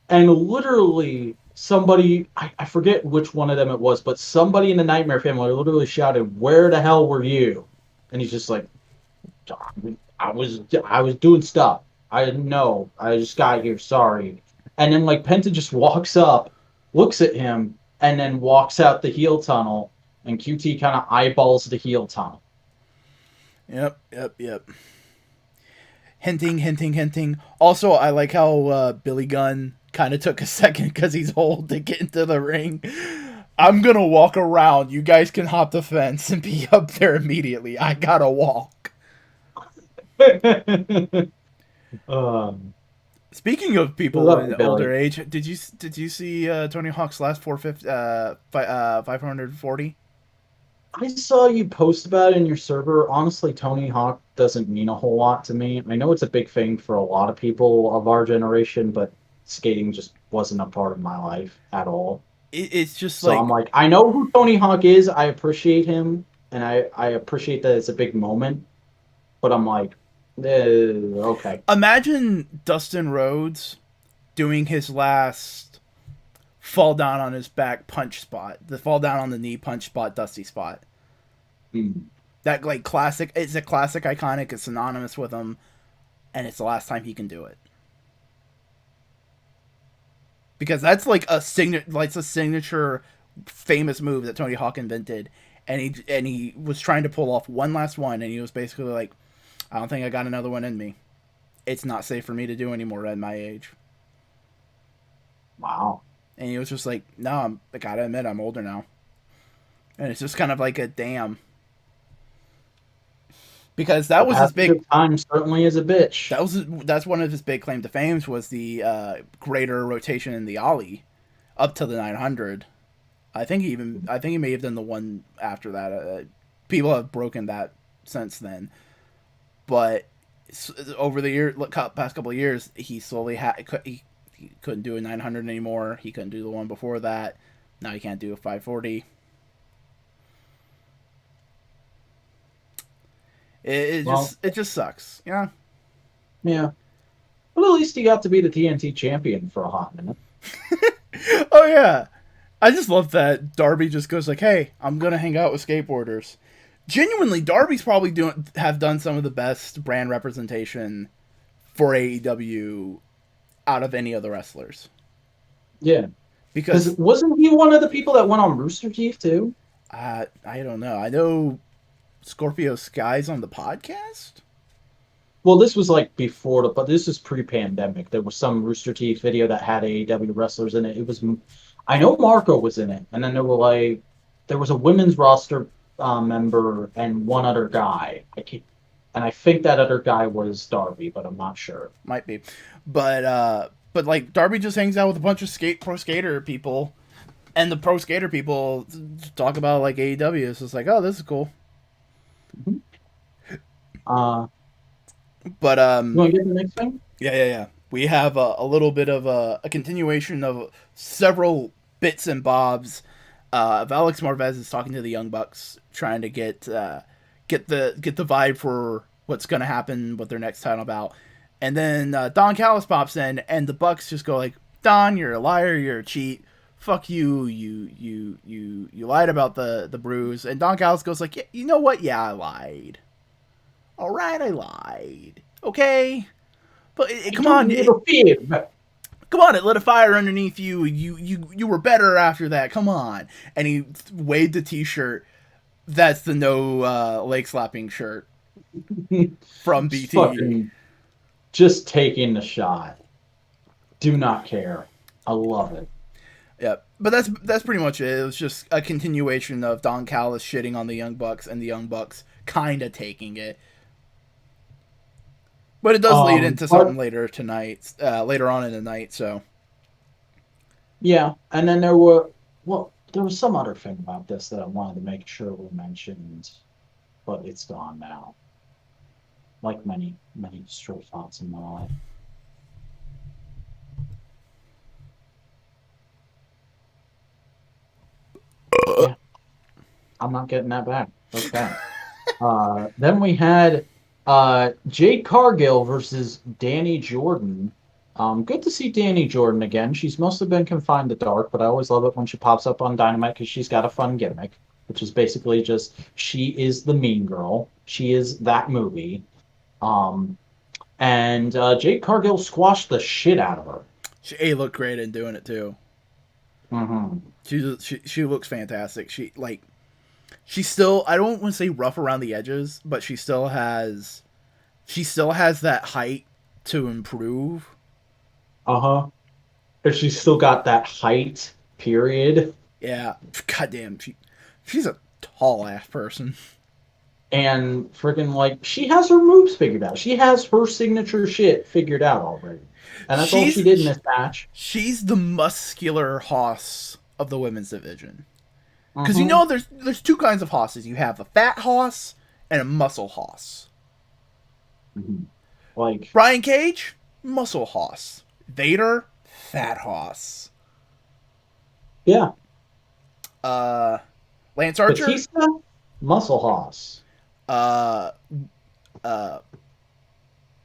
and literally somebody, I forget which one of them it was, but somebody in the Nightmare family literally shouted, "Where the hell were you?" And he's just like, I was doing stuff. I didn't know. I just got here. Sorry. And then like Penta just walks up, looks at him, and then walks out the heel tunnel. And QT kind of eyeballs the heel tunnel. Yep. Hinting. Also, I like how Billy Gunn kind of took a second because he's old to get into the ring. I'm gonna walk around. You guys can hop the fence and be up there immediately. I gotta walk. Speaking of people in older age, did you see Tony Hawk's last 540? I saw you post about it in your server. Honestly, Tony Hawk doesn't mean a whole lot to me. I know it's a big thing for a lot of people of our generation, but skating just wasn't a part of my life at all. It's just so like... I'm like, I know who Tony Hawk is. I appreciate him, and I appreciate that it's a big moment. But I'm like, okay. Imagine Dustin Rhodes doing his last fall down on his back punch spot, the fall down on the knee punch spot, Dusty spot. That like classic. It's a classic, iconic. It's synonymous with him, and it's the last time he can do it. Because that's like a signature, famous move that Tony Hawk invented, and he was trying to pull off one last one, and he was basically like, I don't think I got another one in me. It's not safe for me to do anymore at my age. Wow. And he was just like, no, I gotta admit, I'm older now. And it's just kind of like a damn. Because that was his big time. Certainly is a bitch. That's one of his big claim to fame was the greater rotation in the ollie up to the 900. I think he may have done the one after that. People have broken that since then. But over the past couple of years, he slowly he couldn't do a 900 anymore. He couldn't do the one before that. Now he can't do a 540. It just sucks. Yeah. Yeah. But at least he got to be the TNT champion for a hot minute. Oh yeah. I just love that Darby just goes like, "Hey, I'm gonna hang out with skateboarders." Genuinely, Darby's probably have done some of the best brand representation for AEW out of any other wrestlers. Yeah. Because wasn't he one of the people that went on Rooster Teeth too? I don't know. I know Scorpio Sky's on the podcast. Well, this was like before but this is pre-pandemic. There was some Rooster Teeth video that had AEW wrestlers in it. I know Marco was in it, and then there was a women's roster member and one other guy. And I think that other guy was Darby, but I'm not sure. Might be, but like Darby just hangs out with a bunch of pro skater people, and the pro skater people talk about like AEW. It's just like, oh, this is cool. Mm-hmm. But you want to get the next thing? Yeah. We have a little bit of a continuation of several bits and bobs Alex Marvez is talking to the Young Bucks, trying to get the vibe for what's going to happen with their next title bout. And then Don Callis pops in, and the Bucks just go like, "Don, you're a liar, you're a cheat. Fuck you, you lied about the bruise." And Don Callis goes like, "Yeah, you know what? Yeah, I lied. All right, I lied. Okay, but come on, come on, it lit a fire underneath you. You were better after that. Come on." And he waved the T-shirt. That's the no leg slapping shirt from BT. Fucking just taking the shot. Do not care. I love it. Yeah, but that's pretty much it. It was just a continuation of Don Callis shitting on the Young Bucks and the Young Bucks kind of taking it. But it does lead into something later on in the night. So yeah, and then there was some other thing about this that I wanted to make sure we mentioned, but it's gone now. Like many stray thoughts in my life. Yeah, I'm not getting that back. Okay. Then we had Jade Cargill versus Danny Jordan. Good to see Danny Jordan again. She's mostly been confined to dark, but I always love it when she pops up on Dynamite because she's got a fun gimmick, which is basically just she is the mean girl. She is that movie. And Jade Cargill squashed the shit out of her. She looked great in doing it too. Mm-hmm. She looks fantastic. She's still, I don't want to say rough around the edges, but she still has that height to improve. Uh-huh. But she's still got that height, period. Yeah. Goddamn, she's a tall ass person. And freaking, like, she has her moves figured out. She has her signature shit figured out already. And that's all she did in this match. She's the muscular hoss of the women's division. Because you know there's two kinds of hosses. You have a fat hoss and a muscle hoss. Mm-hmm. Like Brian Cage, muscle hoss. Vader, fat hoss. Yeah. Lance Archer, Batista, muscle hoss.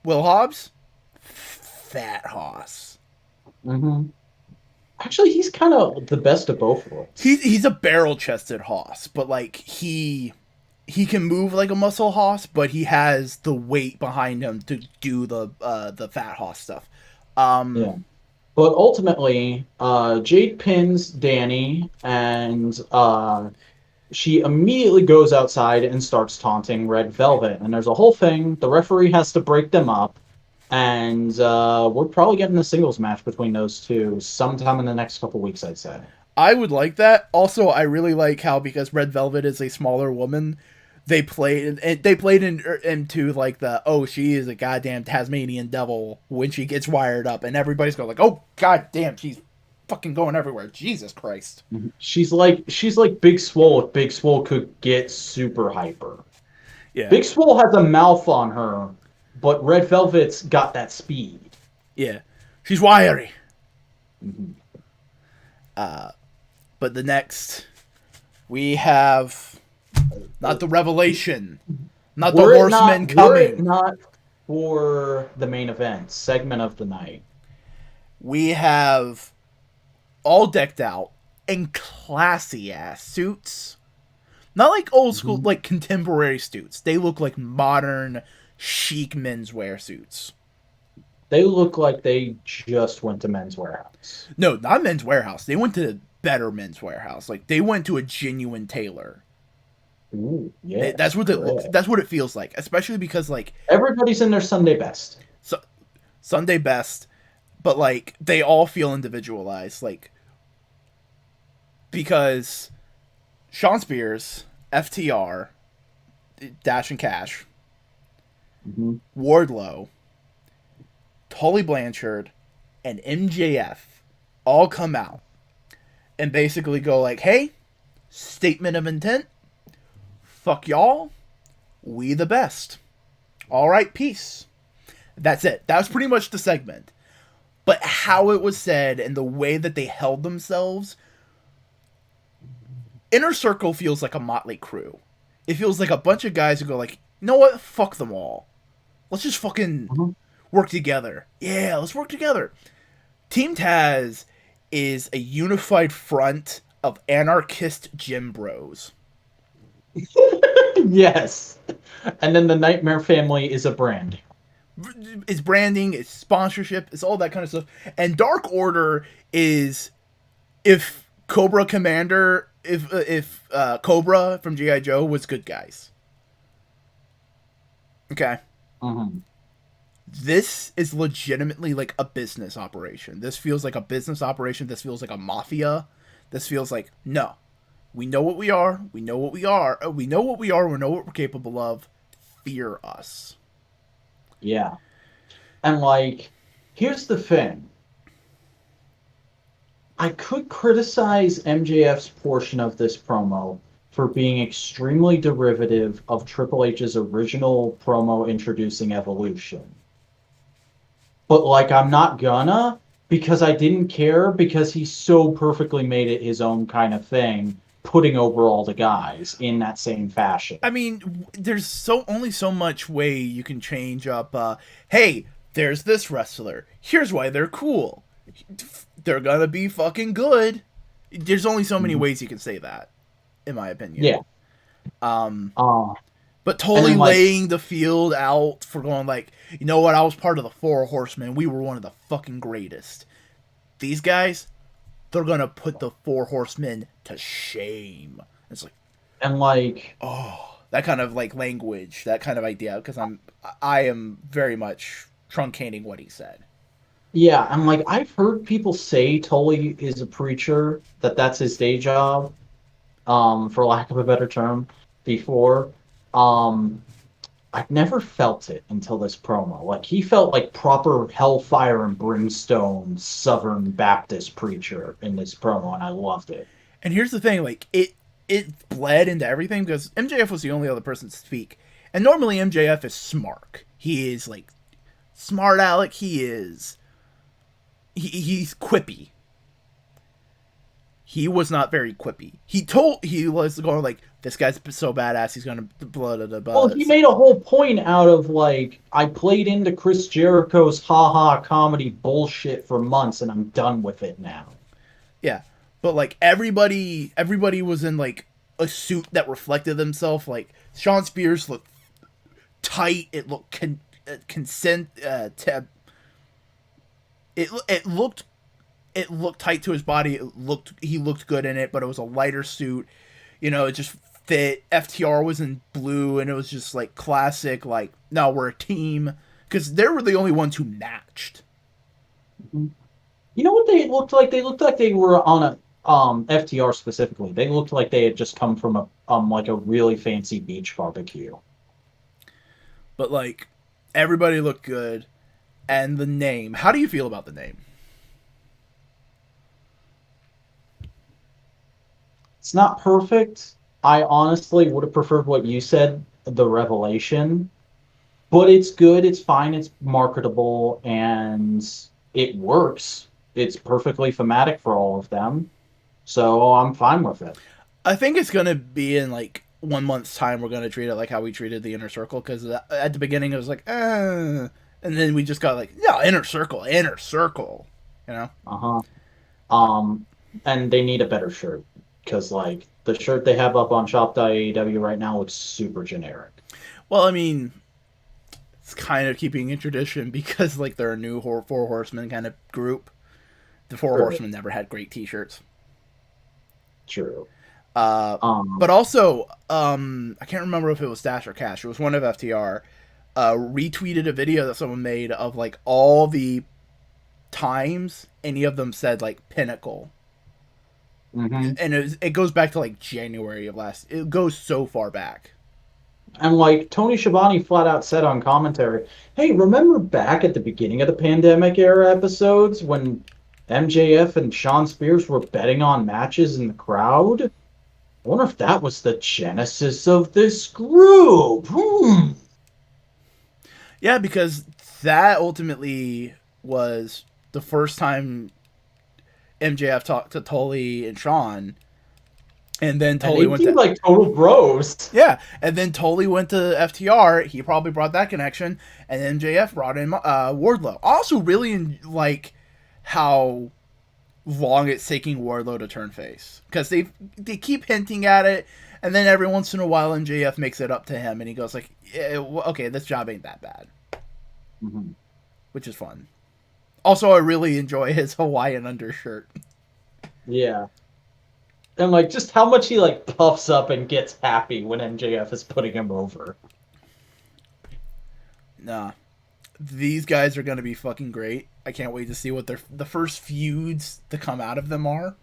Will Hobbs, fat hoss. Mm-hmm. Actually, he's kind of the best of both worlds. He's a barrel-chested hoss, but like he can move like a muscle hoss, but he has the weight behind him to do the fat hoss stuff. Yeah. But ultimately, Jade pins Danny, and she immediately goes outside and starts taunting Red Velvet. And there's a whole thing. The referee has to break them up. And we're probably getting a singles match between those two sometime in the next couple weeks, I'd say. I would like that. Also, I really like how, because Red Velvet is a smaller woman, they played into like she is a goddamn Tasmanian devil when she gets wired up, and everybody's going like, oh goddamn, she's fucking going everywhere. Jesus Christ. She's like Big Swole if Big Swole could get super hyper. Yeah. Big Swole has a mouth on her, but Red Velvet's got that speed. Yeah. She's wiry. Mm-hmm. But the next, we have not the Revelation, not the Horsemen coming. Not for the main event segment of the night. We have all decked out in classy ass suits. Not like old school, like contemporary suits. They look like modern, chic menswear suits. They look like they just went to Men's Warehouse. No, not Men's Warehouse. They went to better Men's Warehouse. Like, they went to a genuine tailor. Ooh, yeah. That's what it looks. That's what it feels like. Especially because, like, everybody's in their Sunday best. Sunday best, but like they all feel individualized. Like, because Sean Spears, FTR, Dash and Cash, Wardlow, Tully Blanchard, and MJF all come out and basically go like, hey, statement of intent, fuck y'all, we the best. All right, peace. That's it. That was pretty much the segment. But how it was said and the way that they held themselves, Inner Circle feels like a motley crew. It feels like a bunch of guys who go like, you know what? Fuck them all. Let's just fucking work together. Yeah, let's work together. Team Taz is a unified front of anarchist gym bros. Yes. And then the Nightmare Family is a brand. It's branding, it's sponsorship, it's all that kind of stuff. And Dark Order is if Cobra Commander, if Cobra from G.I. Joe was good guys. Okay. Mm-hmm. This is legitimately like a business operation. This feels like a business operation. This feels like a mafia. This feels like, no. We know what we are. We know what we are. We know what we are. We know what we're capable of. Fear us. Yeah. And, like, here's the thing. I could criticize MJF's portion of this promo for being extremely derivative of Triple H's original promo introducing Evolution. But, like, I'm not gonna, because I didn't care, because he so perfectly made it his own kind of thing, putting over all the guys in that same fashion. I mean, there's only so much way you can change up, hey, there's this wrestler. Here's why they're cool. They're gonna be fucking good. There's only so many ways you can say that, in my opinion. Yeah. But totally laying the field out for going like, you know what, I was part of the Four Horsemen. We were one of the fucking greatest. These guys, they're gonna put the Four Horsemen to shame. It's like, and like, oh, that kind of like language, that kind of idea, because I am very much truncating what he said. Yeah, and like I've heard people say Tully is a preacher, that's his day job, for lack of a better term, before. I've never felt it until this promo. Like, he felt like proper hellfire and brimstone Southern Baptist preacher in this promo, and I loved it. And here's the thing, like, it bled into everything, because MJF was the only other person to speak. And normally MJF is smart. He is, like, smart aleck. He's quippy. He was not very quippy. He was going like, this guy's so badass, he's gonna blah, blah, blah. Well, he made a whole point out of, like, I played into Chris Jericho's ha-ha comedy bullshit for months, and I'm done with it now. Yeah, but, like, everybody was in, like, a suit that reflected themselves. Like, Shawn Spears looked tight. It looked it looked tight to his body. He looked good in it, but it was a lighter suit. You know, it just fit. FTR was in blue, and it was just like classic. Like, no, we're a team, because they were the only ones who matched. You know what they looked like? They looked like they were on a FTR specifically. They looked like they had just come from a like a really fancy beach barbecue. But like, everybody looked good, and the name. How do you feel about the name? It's not perfect. I honestly would have preferred what you said, the Revelation. But it's good, it's fine, it's marketable, and it works. It's perfectly thematic for all of them. So I'm fine with it. I think it's going to be in like 1 month's time, we're going to treat it like how we treated the Inner Circle, because at the beginning it was like, and then we just got like, yeah, Inner Circle, you know? And they need a better shirt. Because, like, the shirt they have up on shop.aew right now looks super generic. Well, I mean, it's kind of keeping in tradition, because, like, they're a new Four Horsemen kind of group. The Four Horsemen never had great t-shirts. True. But also, I can't remember if it was Dash or Cash. It was one of FTR. Retweeted a video that someone made of, like, all the times any of them said, like, Pinicale. Mm-hmm. And it goes back to like January of last. It goes so far back. And like Tony Schiavone flat out said on commentary, "Hey, remember back at the beginning of the pandemic era episodes when MJF and Shawn Spears were betting on matches in the crowd? I wonder if that was the genesis of this group." Yeah, because that ultimately was the first time MJF talked to Tully and Shawn, And then And totally they went seem to like total bros. yeah, and then totally went to FTR. He probably brought that connection, and then MJF brought in Wardlow. Also, really like how long it's taking Wardlow to turn face because they keep hinting at it, and then every once in a while MJF makes it up to him, and he goes like, yeah, "Okay, this job ain't that bad," Mm-hmm. which is fun. Also, I really enjoy his Hawaiian undershirt. Yeah. And like just how much he like puffs up and gets happy when MJF is putting him over. Nah, these guys are gonna be fucking great. I can't wait to see what the first feuds to come out of them are.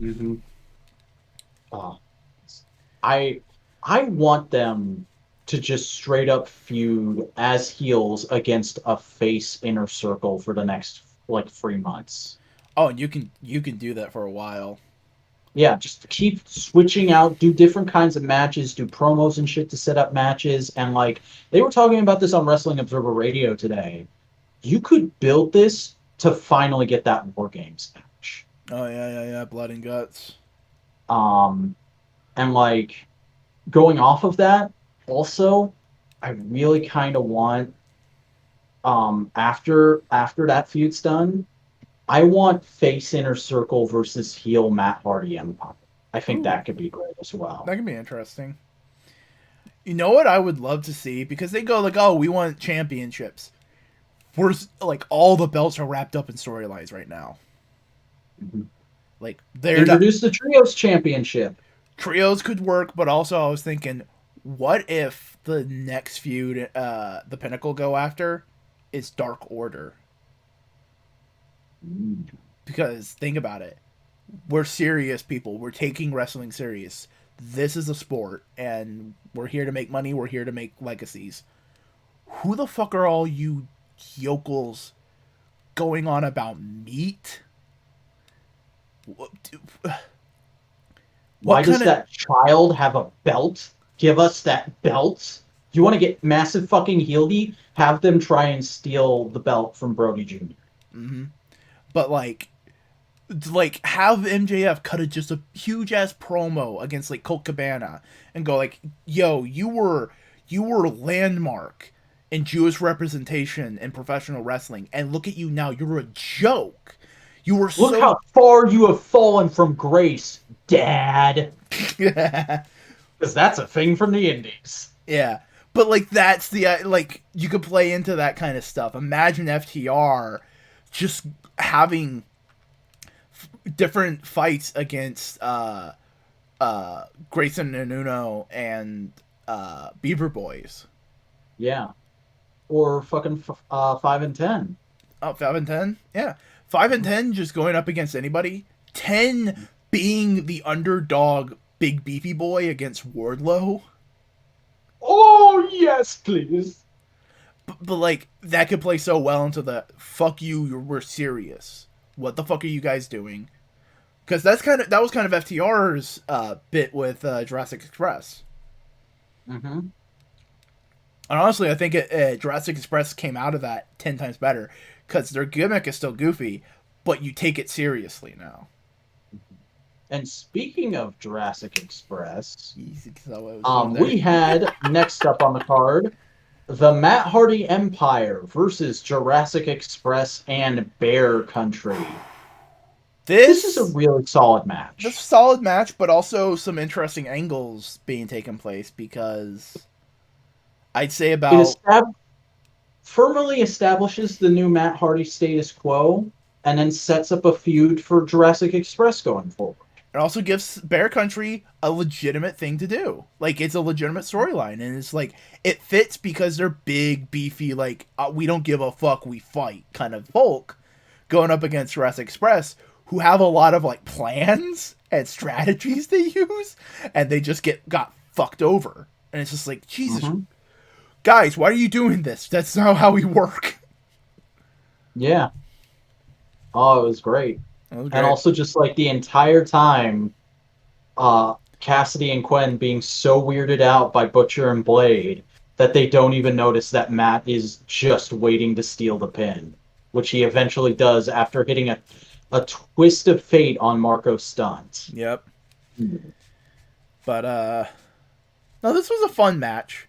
Mm-hmm. Oh, I want them to just straight up feud as heels against a face inner circle for the next like 3 months. Oh, and you can do that for a while. Yeah, just keep switching out, do different kinds of matches, do promos and shit to set up matches, and like they were talking about this on Wrestling Observer Radio today. You could build this to finally get that War Games match. Oh yeah, blood and guts. Um, and like going off of that, also, I really kind of want after that feud's done, I want face inner circle versus heel Matt Hardy Empire. I think Ooh, that could be great as well. that can be interesting. You know what I would love to see because they go like, "Oh, we want championships." We're like all the belts are wrapped up in storylines right now. Mhm. Like they're not Introduce the Trios Championship. trios could work, but also I was thinking, what if the next feud, the Pinnacle go after, is Dark Order? Mm. Because think about it, we're serious people. We're taking wrestling serious. This is a sport, and we're here to make money. We're here to make legacies. Who the fuck are all you yokels going on about meat? What, Why what does kind of that child have a belt? Give us that belt. You want to get massive fucking heeldy? Have them try and steal the belt from Brody Jr. mm-hmm. But like have MJF cut just a huge ass promo against like Colt Cabana and go like, "Yo, you were landmark in Jewish representation in professional wrestling, and look at you now. You're a joke. You were Look so how far you have fallen from grace, Dad. yeah, Because that's a thing from the Indies. yeah." But like that's the like you could play into that kind of stuff. Imagine FTR just having different fights against Grayson and Uno and Beaver Boys. Yeah. Or fucking 5 and 10. Oh, 5 and 10? Yeah. 5 and 10 just going up against anybody. 10 being the underdog big beefy boy against Wardlow. Oh, yes, please. But like that could play so well into the fuck you, we're serious. What the fuck are you guys doing? Because that was kind of FTR's bit with Jurassic Express. Mm-hmm. And honestly, I think Jurassic Express came out of that 10 times better because their gimmick is still goofy, but you take it seriously now. And speaking of Jurassic Express, So we had next up on the card the Matt Hardy Empire versus Jurassic Express and Bear Country. This is a really solid match. This is a solid match, but also some interesting angles being taken place because I'd say about firmly establishes the new Matt Hardy status quo and then sets up a feud for Jurassic Express going forward. It also gives Bear Country a legitimate thing to do. Like, it's a legitimate storyline, and it's like, it fits because they're big, beefy, like, we don't give a fuck, we fight kind of folk going up against Jurassic Express, who have a lot of, like, plans and strategies they use, and they just got fucked over. And it's just like, Jesus, guys, why are you doing this? That's not how we work. Yeah. Oh, it was great. And also just like the entire time, Cassidy and Quen being so weirded out by Butcher and Blade that they don't even notice that Matt is just waiting to steal the pin, which he eventually does after hitting a twist of fate on Marco Stunt. Yep. But no, this was a fun match.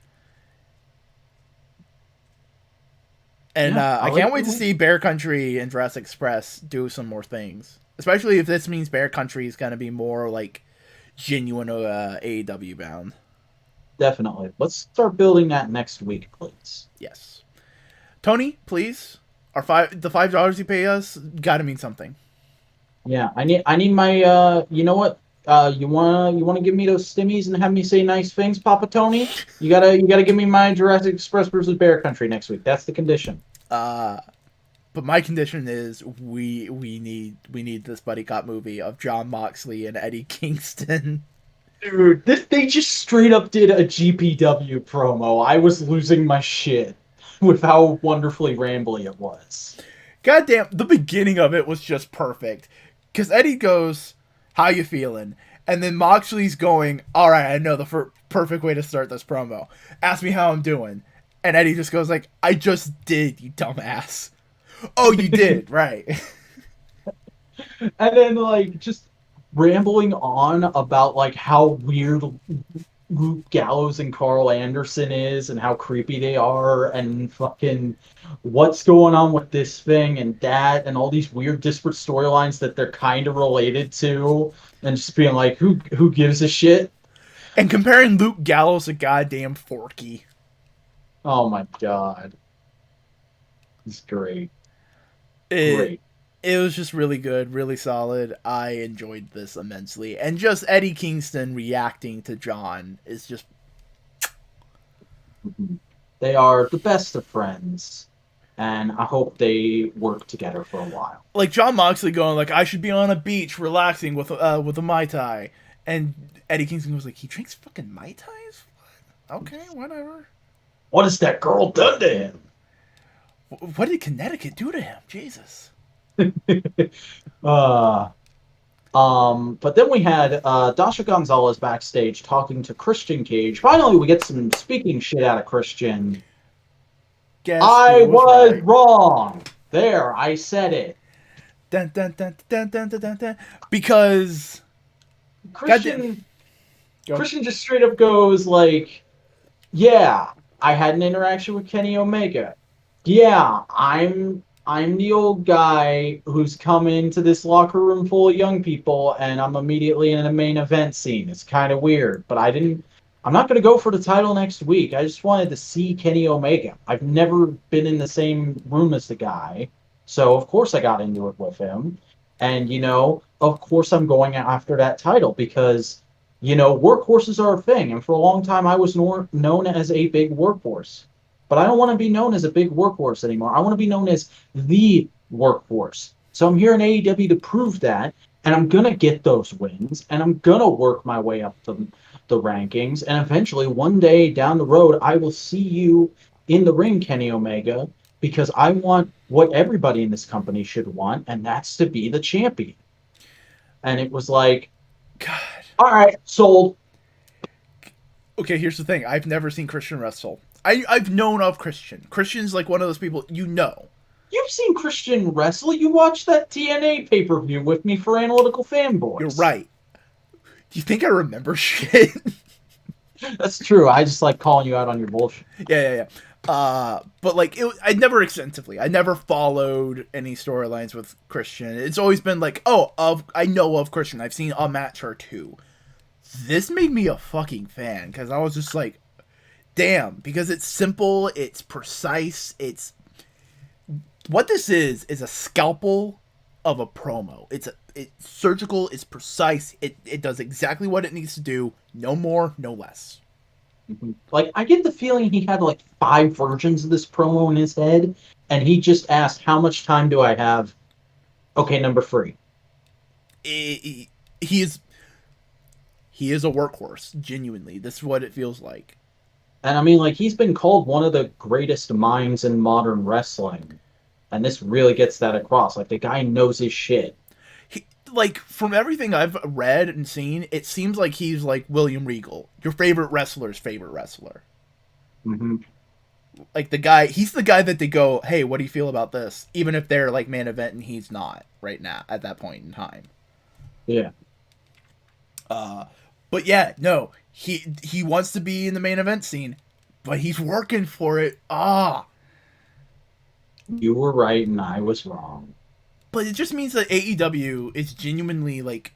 And Yeah, I I like can't wait to it. see Bear Country and Jurassic Express do some more things. Especially if this means Bear Country is going to be more like genuine AEW bound. Definitely. Let's start building that next week, please. Yes. Tony, please. The $5 you pay us got to mean something. Yeah, I need my you know what? You wanna give me those stimmies and have me say nice things, Papa Tony? You gotta give me my Jurassic Express versus Bear Country next week. That's the condition. Uh, but my condition is we need this buddy cop movie of John Moxley and Eddie Kingston. Dude, they just straight up did a GPW promo. I was losing my shit with how wonderfully rambly it was. Goddamn, the beginning of it was just perfect. Because Eddie goes, "How you feeling?" And then Moxley's going, "All right, I know the perfect way to start this promo. Ask me how I'm doing." And Eddie just goes like, "I just did, you dumbass." Oh, you did, right. And then like just rambling on about like how weird Luke Gallows and Carl Anderson is and how creepy they are and fucking what's going on with this thing and that and all these weird disparate storylines that they're kind of related to and just being like who gives a shit. And comparing Luke Gallows to goddamn Forky. Oh my god, it's great. It Great. it was just really good, really solid. I enjoyed this immensely. And just Eddie Kingston reacting to John is just Mhm. They are the best of friends and I hope they work together for a while. like John Moxley going like, "I should be on a beach relaxing with a Mai Tai." And Eddie Kingston was like, "He drinks fucking Mai Tais? What? Okay, whatever. What has that girl done to him? What did Connecticut do to him? Jesus." uh, but then we had Dasha Gonzalez backstage talking to Christian Cage. Finally, we get some speaking shit out of Christian. Guess I who was was right? wrong. There, I said it. Dun, dun, dun, dun, dun, dun, dun, dun. Because goddamn, Christian go. Christian just straight up goes like, "Yeah, I had an interaction with Kenny Omega. Yeah, I'm the old guy who's come into this locker room full of young people and I'm immediately in a main event scene. It's kind of weird, but I'm not going to go for the title next week. I just wanted to see Kenny Omega. I've never been in the same room as the guy. So, of course I got into it with him. And of course I'm going after that title because workhorses are a thing. And for a long time, I was known as a big workhorse. But I don't want to be known as a big workhorse anymore. I want to be known as the workhorse. So I'm here in AEW to prove that. And I'm going to get those wins. And I'm going to work my way up the rankings. And eventually, one day down the road, I will see you in the ring, Kenny Omega, because I want what everybody in this company should want. And that's to be the champion. And it was like, God. all right, sold. Okay, here's the thing. I've never seen Christian wrestle. I've known of Christian. Christian's like one of those people you know. You've seen Christian wrestle. You watched that TNA pay-per-view with me for Analytical You're Fanboys. right. Do you think I remember shit? That's true. I just like calling you out on your bullshit. Yeah. But like, I never extensively. I never followed any storylines with Christian. It's always been like, I know of Christian. I've seen a match or two. This made me a fucking fan because I was just like, damn, because it's simple, it's precise, it's what this is a scalpel of a promo. It's surgical, it's precise, it does exactly what it needs to do, no more, no less. Like, I get the feeling he had like 5 versions of this promo in his head, and he just asked, how much time do I have? Okay, number 3. He is a workhorse, genuinely. This is what it feels like. And I mean, like, he's been called one of the greatest minds in modern wrestling. And this really gets that across. Like, the guy knows his shit. Like, from everything I've read and seen, it seems like he's like William Regal, your favorite wrestler's favorite wrestler. Mm-hmm. Like, he's the guy that they go, "Hey, what do you feel about this?" Even if they're like main event and he's not right now at that point in time. Yeah. But yeah, no, he wants to be in the main event scene, but he's working for it. You were right and I was wrong. But it just means that AEW is genuinely like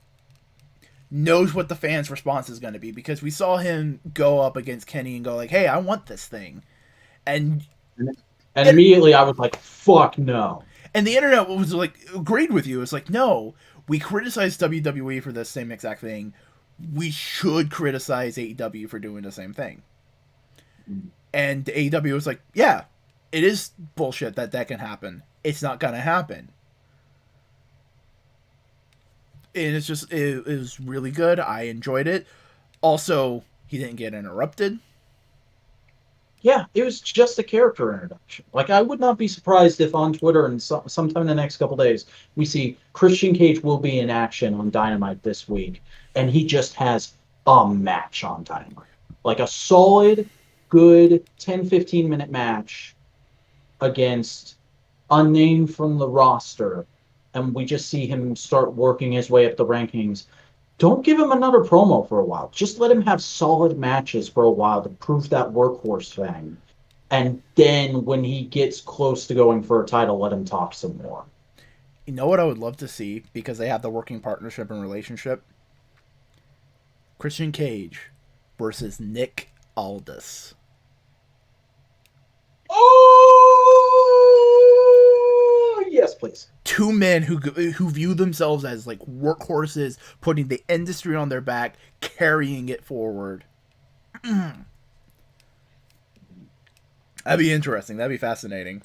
knows what the fans' response is going to be, because we saw him go up against Kenny and go like, "Hey, I want this thing," and And immediately I was like, "Fuck no." And the internet was like agreed with you. It's like, no, we criticize WWE for the same exact thing. We should criticize AEW for doing the same thing. And AEW was like, yeah, it is bullshit that can happen. It's not gonna happen. And it's just it was really good. I enjoyed it. Also, he didn't get interrupted. Yeah, it was just a character introduction. Like, I would not be surprised if on Twitter and sometime in the next couple days we see Christian Cage will be in action on Dynamite this week, and he just has a match on Dynamite. Like a solid, good 10-15 minute match against unnamed from the roster, and we just see him start working his way up the rankings. Don't give him another promo for a while. Just let him have solid matches for a while to prove that workhorse thing. And then when he gets close to going for a title, let him talk some more. You know what I would love to see, because they have the working partnership and relationship? Christian Cage versus Nick Aldis. Oh, yes, please. Two men who view themselves as like workhorses, putting the industry on their back, carrying it forward. That'd be interesting. That'd be fascinating.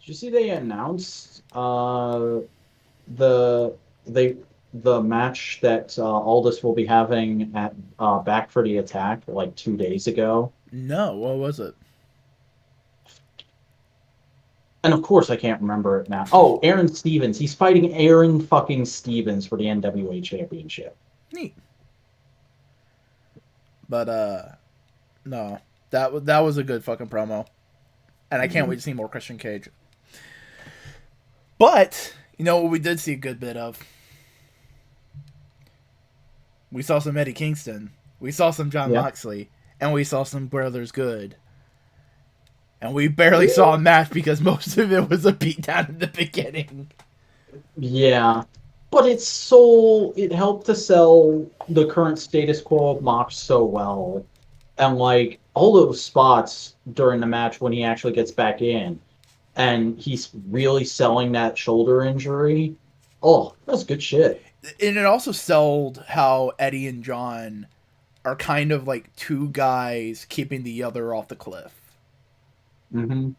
Did you see they announced the match that Aldis will be having at Back for the Attack like 2 days ago? No, what was it? And of course, I can't remember it now. Oh, Aaron Stevens. He's fighting Aaron fucking Stevens for the NWA Championship. Neat. But no, that was a good fucking promo, and I can't wait to see more Christian Cage. But you know what we did see a good bit of? We saw some Eddie Kingston, we saw some Jon Moxley, and we saw some Brothers Good. And we barely saw a match because most of it was a beatdown in the beginning. Yeah. But it helped to sell the current status quo of Mox so well. And like all those spots during the match when he actually gets back in and he's really selling that shoulder injury. Oh, that's good shit. And it also sold how Eddie and John are kind of like two guys keeping the other off the cliff. Mm-hmm.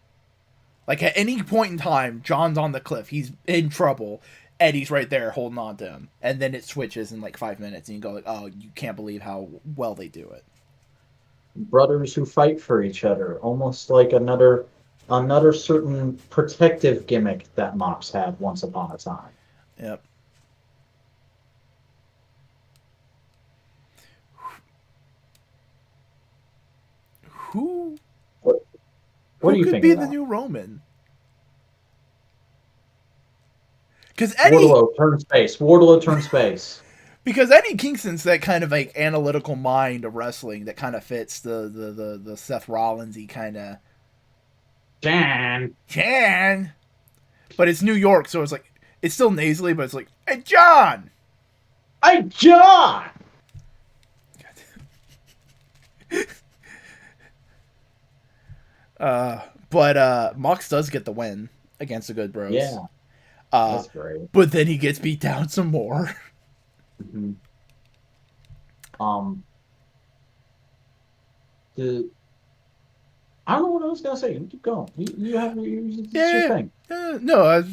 Like at any point in time, John's on the cliff. He's in trouble. Eddie's right there holding on to him. And then it switches in like 5 minutes and you go like, oh, you can't believe how well they do it. Brothers who fight for each other. Almost like another certain protective gimmick that Mox had once upon a time. Yep. Who What do you could think be of the that? new Roman? Because Eddie Wardlow turn space. Because Eddie Kingston's that kind of like analytical mind of wrestling that kind of fits the Seth Rollins-y kind of Jan. But it's New York, so it's like it's still nasally, but it's like, hey John! Hey John! But Mox does get the win against the Good Bros. Yeah. That's great. But then he gets beat down some more. Mm-hmm. I don't know what I was gonna say. You keep going. You have your thing. No,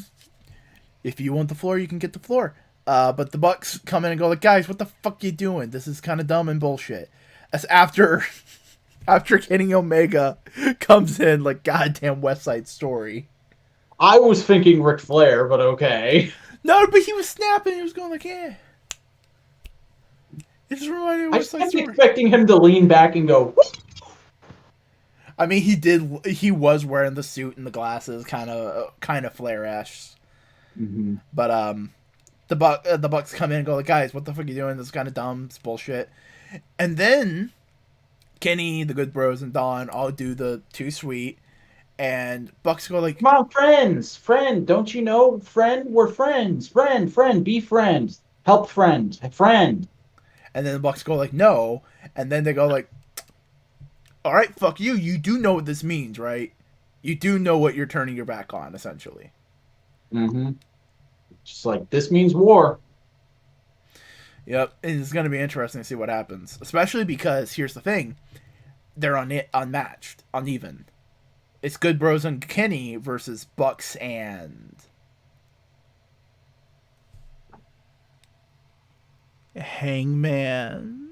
if you want the floor, you can get the floor. But the Bucks come in and go like, guys, what the fuck you doing? This is kind of dumb and bullshit. That's after Kenny Omega comes in like goddamn West Side Story. I was thinking Ric Flair, but okay. No, but he was snapping. He was going like, yeah. It's reminding me of West Side Story. I was expecting him to lean back and go. I mean, he did. He was wearing the suit and the glasses, kind of Flair-esque. Mm-hmm. But the Bucks come in and go like, guys, what the fuck are you doing? This is kind of dumb. It's bullshit. And then Kenny, the Good Bros, and Don all do the too sweet, and Bucks go like, come on, friends, friend, don't you know, friend, we're friends, friend, be friends, help friend, friend. and then the Bucks go like, no, and then they go like, all right, fuck you. You do know what this means, right? You do know what you're turning your back on, essentially. Mm-hmm. Just like, this means war. Yep, it's going to be interesting to see what happens, especially because here's the thing: they're unmatched, uneven. It's Good Bros and Kenny versus Bucks and Hangman.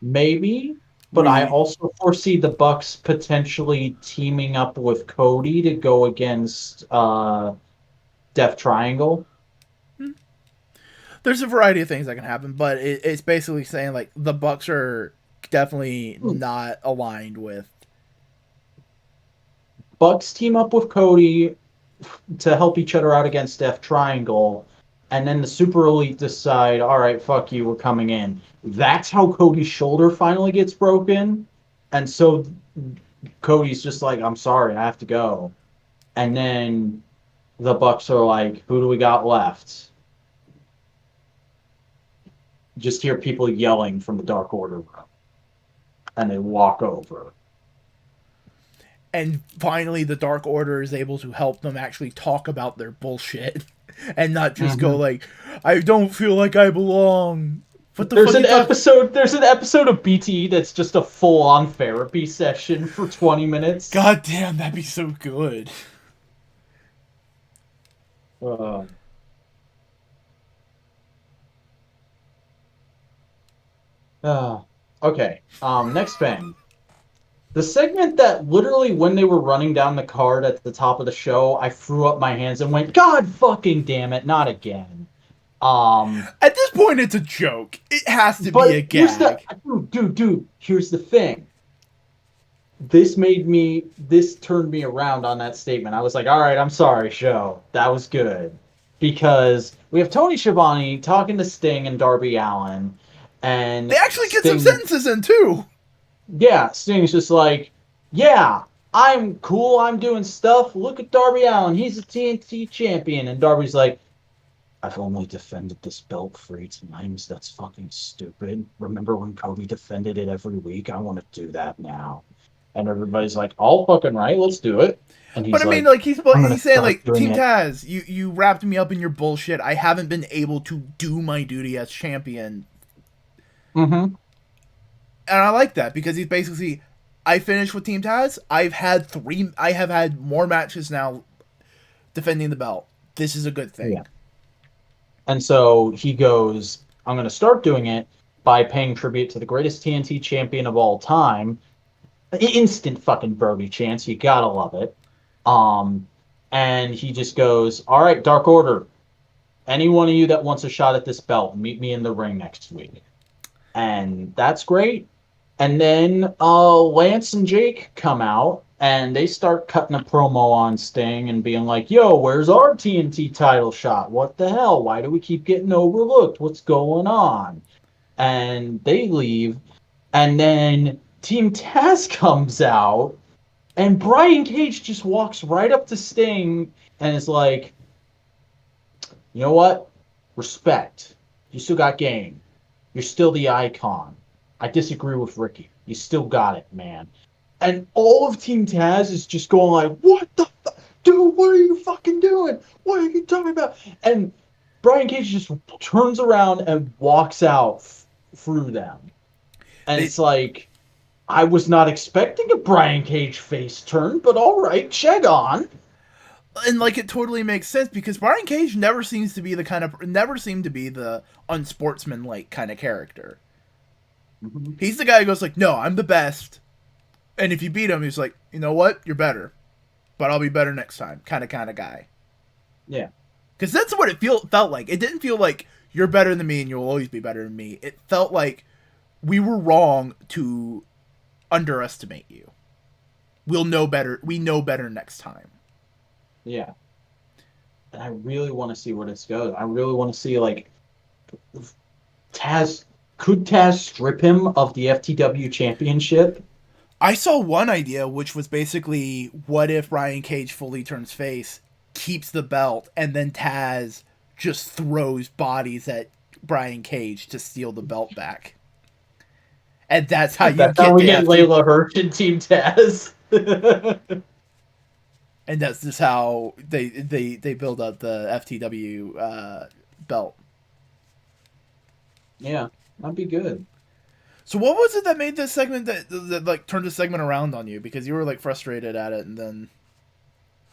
Maybe, but I also foresee the Bucks potentially teaming up with Cody to go against Death Triangle. There's a variety of things that can happen, but it's basically saying like the Bucks are definitely not aligned with. Bucks team up with Cody to help each other out against Death Triangle, and then the Super Elite decide, all right, fuck you, we're coming in. That's how Cody's shoulder finally gets broken, and so Cody's just like, I'm sorry, I have to go. And then the Bucks are like, who do we got left? Just hear people yelling from the Dark Order room. And they walk over. And finally, the Dark Order is able to help them actually talk about their bullshit. And not just go like, I don't feel like I belong. What the there's an episode. There's an episode of BTE that's just a full-on therapy session for 20 minutes. God damn, that'd be so good. Okay. Next thing. The segment that literally, when they were running down the card at the top of the show, I threw up my hands and went, God fucking damn it, not again. At this point, it's a joke. It has to be a gag. Dude, here's the thing. This turned me around on that statement. I was like, all right, I'm sorry, show. That was good. Because we have Tony Schiavone talking to Sting and Darby Allin, and they actually get some sentences in, too. Yeah, Sting's just like, yeah, I'm cool, I'm doing stuff. Look at Darby Allin, he's a TNT champion. And Darby's like, I've only defended this belt 3 times. That's fucking stupid. Remember when Cody defended it every week? I want to do that now. And everybody's like, all fucking right, let's do it. And he's but I mean, like he's saying, like, Team Taz, you wrapped me up in your bullshit. I haven't been able to do my duty as champion. Mm-hmm. And I like that because he's basically, I finished with Team Taz. I have had more matches now defending the belt. This is a good thing. Yeah. And so he goes, I'm going to start doing it by paying tribute to the greatest TNT champion of all time. Instant fucking Brody chance. You gotta love it. And he just goes, all right, Dark Order. Any one of you that wants a shot at this belt, meet me in the ring next week. And that's great. And then Lance and Jake come out, and they start cutting a promo on Sting and being like, yo, where's our TNT title shot? What the hell? Why do we keep getting overlooked? What's going on? And they leave. And then Team Taz comes out, and Brian Cage just walks right up to Sting and is like, you know what? Respect. You still got game. You're still the icon. I disagree with Ricky. You still got it, man. And all of Team Taz is just going like, what the fuck? Dude, what are you fucking doing? What are you talking about? And Brian Cage just turns around and walks out through them. And it's like, I was not expecting a Brian Cage face turn, but all right, check on. And like, it totally makes sense because Brian Cage never seemed to be the unsportsmanlike kind of character. Mm-hmm. He's the guy who goes like, no, I'm the best. And if you beat him, he's like, you know what? You're better. But I'll be better next time. Kind of guy. Yeah. Because that's what it felt like. It didn't feel like you're better than me and you'll always be better than me. It felt like we were wrong to underestimate you. We'll know better. We know better next time. Yeah. and I really want to see where this goes. I really want to see like Taz. Could Taz strip him of the FTW championship? I saw one idea, which was basically, what if Brian Cage fully turns face, keeps the belt, and then Taz just throws bodies at Brian Cage to steal the belt back. And that's how you That's get how we the get Layla Hirsch and Team Taz. And that's just how they build up the FTW belt. Yeah, that'd be good. So what was it that made this segment that like turned the segment around on you? Because you were like frustrated at it, and then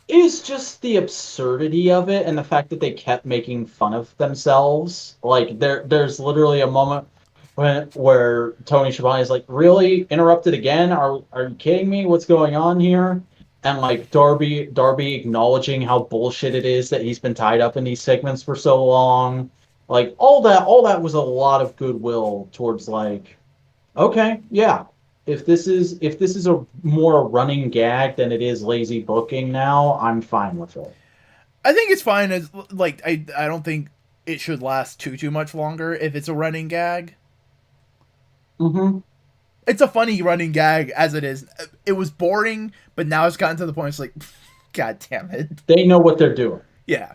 It is just the absurdity of it and the fact that they kept making fun of themselves. Like there's literally a moment where Tony Schiavone is like, "Really interrupted again? Are you kidding me? What's going on here?" And like Darby acknowledging how bullshit it is that he's been tied up in these segments for so long. Like all that was a lot of goodwill towards like, okay, yeah. If this is a more running gag than it is lazy booking now, I'm fine with it. I think it's fine as like I don't think it should last too much longer if it's a running gag. Mm-hmm. It's a funny running gag as it is. It was boring, but now it's gotten to the point it's like, God damn it. They know what they're doing. Yeah.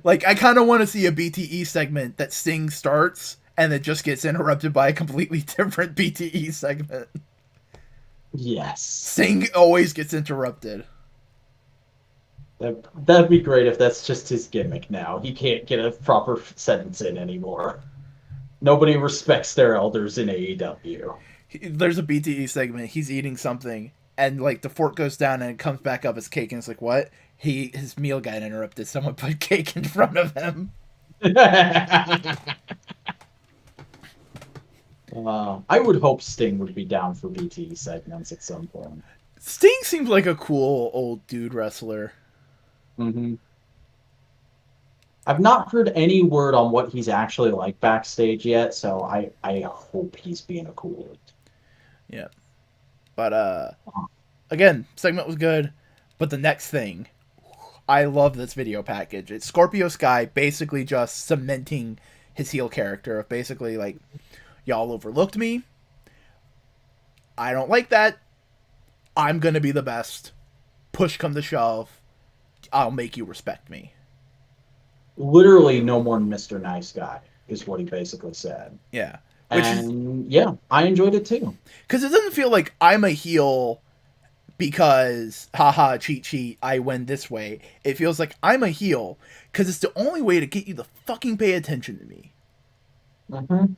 Like, I kind of want to see a BTE segment that Sting starts and it just gets interrupted by a completely different BTE segment. Yes. Sting always gets interrupted. That'd be great if that's just his gimmick now. He can't get a proper sentence in anymore. Nobody respects their elders in AEW. There's a BTE segment. He's eating something, and like the fork goes down and it comes back up as cake, and it's like, what? His meal got interrupted. Someone put cake in front of him. I would hope Sting would be down for BTE segments at some point. Sting seems like a cool old dude wrestler. Mm-hmm. I've not heard any word on what he's actually like backstage yet, so I hope he's being a cool dude. Yeah. But again, segment was good. But the next thing, I love this video package. It's Scorpio Sky basically just cementing his heel character of basically like, y'all overlooked me. I don't like that. I'm gonna be the best. Push come to shove, I'll make you respect me. Literally no more Mr. Nice Guy is what he basically said. Yeah. Yeah, I enjoyed it too. Because it doesn't feel like I'm a heel because, haha, cheat, I win this way. It feels like I'm a heel because it's the only way to get you to fucking pay attention to me. Mm-hmm.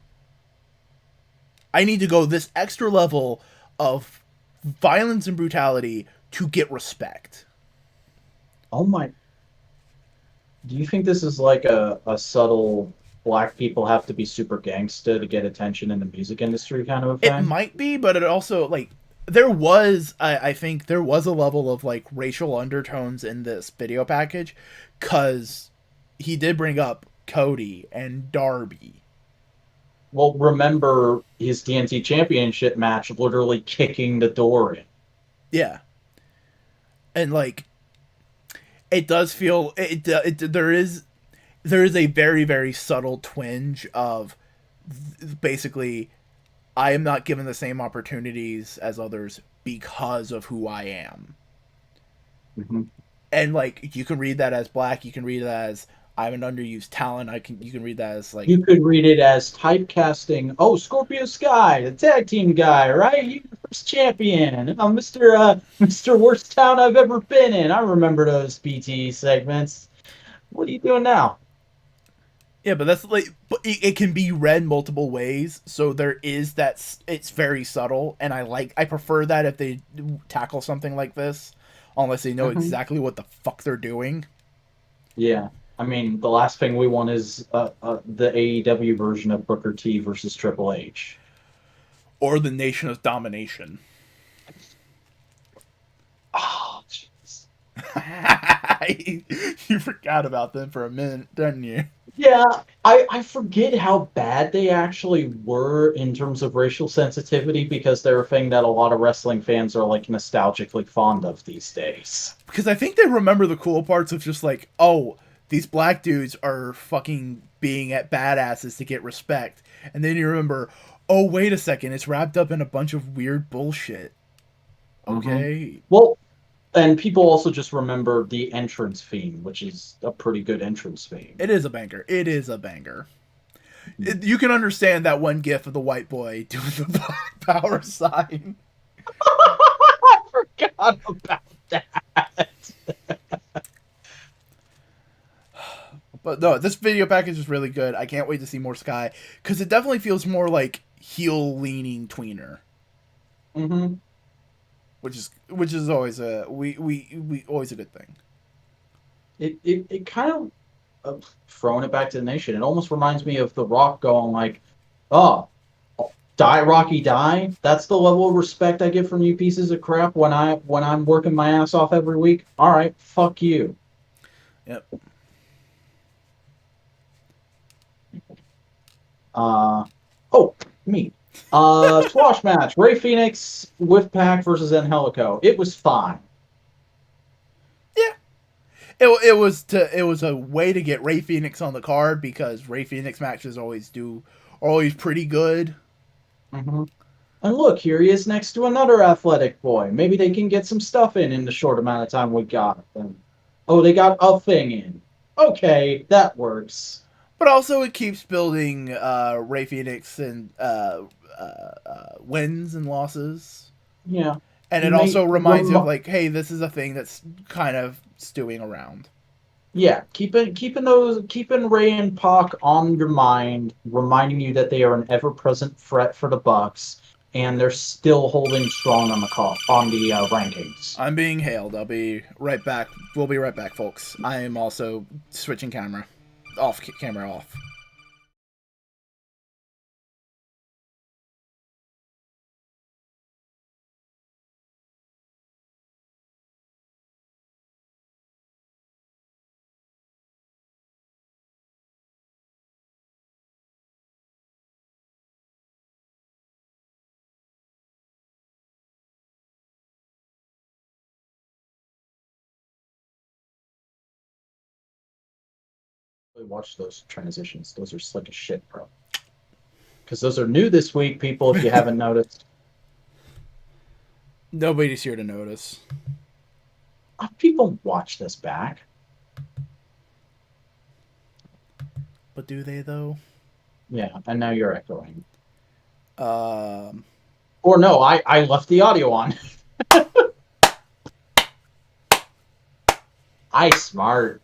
I need to go this extra level of violence and brutality to get respect. Oh my. Do you think this is like a subtle black people have to be super gangsta to get attention in the music industry kind of a thing? It might be, but it also, like, there was, I think, there was a level of, like, racial undertones in this video package, because he did bring up Cody and Darby. Well, remember his TNT Championship match literally kicking the door in. Yeah. And, like, it does feel, there is a very, very subtle twinge of basically, I am not given the same opportunities as others because of who I am. Mm-hmm. And like, you can read that as black, you can read it as I'm an underused talent. You can read that as like, You could read it as typecasting. Oh, Scorpio Sky, the tag team guy, right? You're the first champion. I'm Mr. Worst Town I've ever been in. I remember those BTE segments. What are you doing now? yeah, but that's like, but it can be read multiple ways. So there is that, it's very subtle, and I prefer that if they tackle something like this, unless they know exactly what the fuck they're doing. Yeah. I mean, the last thing we want is the AEW version of Booker T versus Triple H. Or the Nation of Domination. Oh, jeez. You forgot about them for a minute, didn't you? Yeah, I forget how bad they actually were in terms of racial sensitivity because they're a thing that a lot of wrestling fans are like nostalgically fond of these days. Because I think they remember the cool parts of just like, oh, these black dudes are fucking being at badasses to get respect. And then you remember, oh, wait a second, it's wrapped up in a bunch of weird bullshit. Hmm. Okay. Well, and people also just remember the entrance theme, which is a pretty good entrance theme. It is a banger. It is a banger. You can understand that one gif of the white boy doing the black power sign. I forgot about that. But no, this video package is really good. I can't wait to see more Sky because it definitely feels more like heel leaning tweener, Hmm. which is always we always a good thing. It kind of throwing it back to the nation. It almost reminds me of The Rock going like, "Oh, die Rocky die." That's the level of respect I get from you pieces of crap when I'm working my ass off every week. All right, fuck you. Yep. Uh oh, me. Squash match: Ray Phoenix with Pac versus Angelico. It was fine. Yeah. It was a way to get Ray Phoenix on the card because Ray Phoenix matches are always pretty good. Hmm. And look, here he is next to another athletic boy. Maybe they can get some stuff in the short amount of time we got. And, oh, they got a thing in. Okay, that works. But also it keeps building Ray Phoenix and wins and losses. Yeah, And it may also reminds you of like, hey, this is a thing that's kind of stewing around. yeah, keeping Ray and Pac on your mind, reminding you that they are an ever-present threat for the Bucks, and they're still holding strong on the rankings. I'm being hailed. I'll be right back. We'll be right back, folks. I am also switching camera off. Watch those transitions; those are slick as shit, bro. Because those are new this week, people. If you haven't noticed, Nobody's here to notice. people watch this back. But do they though? Yeah, and now you're echoing. Um, Or no, I left the audio on. I smart.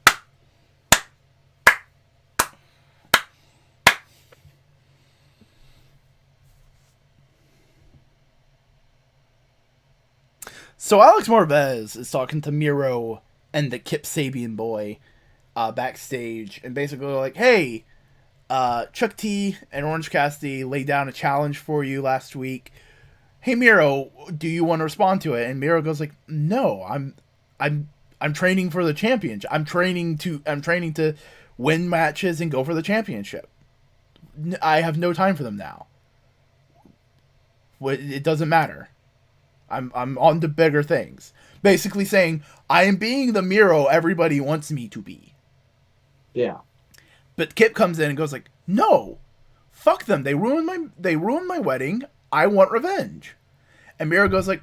so Alex Marvez is talking to Miro and the Kip Sabian boy backstage, and basically like, hey, Chuck T and Orange Cassidy laid down a challenge for you last week. Hey Miro, do you want to respond to it? And Miro goes like, no, I'm training for the championship. I'm training to win matches and go for the championship. I have no time for them now. It doesn't matter. I'm on to bigger things. Basically saying I am being the Miro everybody wants me to be. Yeah. But Kip comes in and goes like, no, fuck them. They ruined my wedding. I want revenge. And Miro goes like,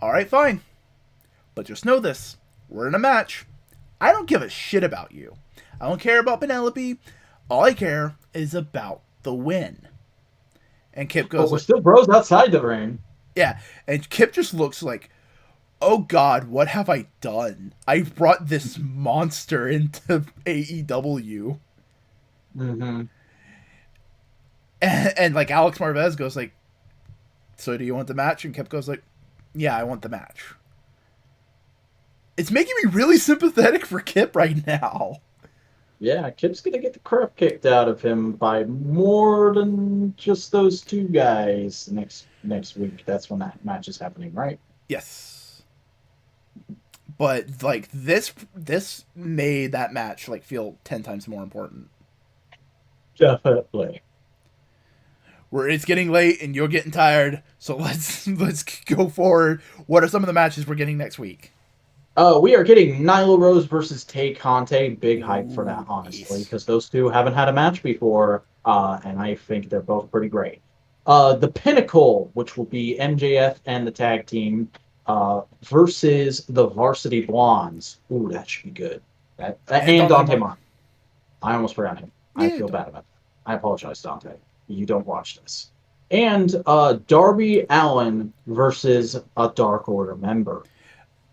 all right, fine, but just know this: we're in a match. I don't give a shit about you. I don't care about Penelope. All I care is about the win. And Kip But goes we're like, still bros outside the ring. yeah. And Kip just looks like, oh God, what have I done? I brought this monster into AEW. Mm-hmm. And like Alex Marvez goes like, so do you want the match? And Kip goes like, yeah, I want the match. It's making me really sympathetic for Kip right now. Yeah, Kip's gonna get the crap kicked out of him by more than just those two guys next week. That's when that match is happening, right? Yes. But like this made that match like feel 10 times more important. Definitely. Where it's getting late and you're getting tired, so let's go forward. What are some of the matches we're getting next week? We are getting Nyla Rose versus Tay Conte. Big hype for that, Ooh, honestly, yes. because those two haven't had a match before, and I think they're both pretty great. The Pinnacle, which will be MJF and the tag team, versus the Varsity Blondes. Ooh, that should be good. And And Dante Dante Martin. Martin. I almost forgot him. I Yeah. feel bad about that. I apologize, Dante. You don't watch this. And Darby Allen versus a Dark Order member,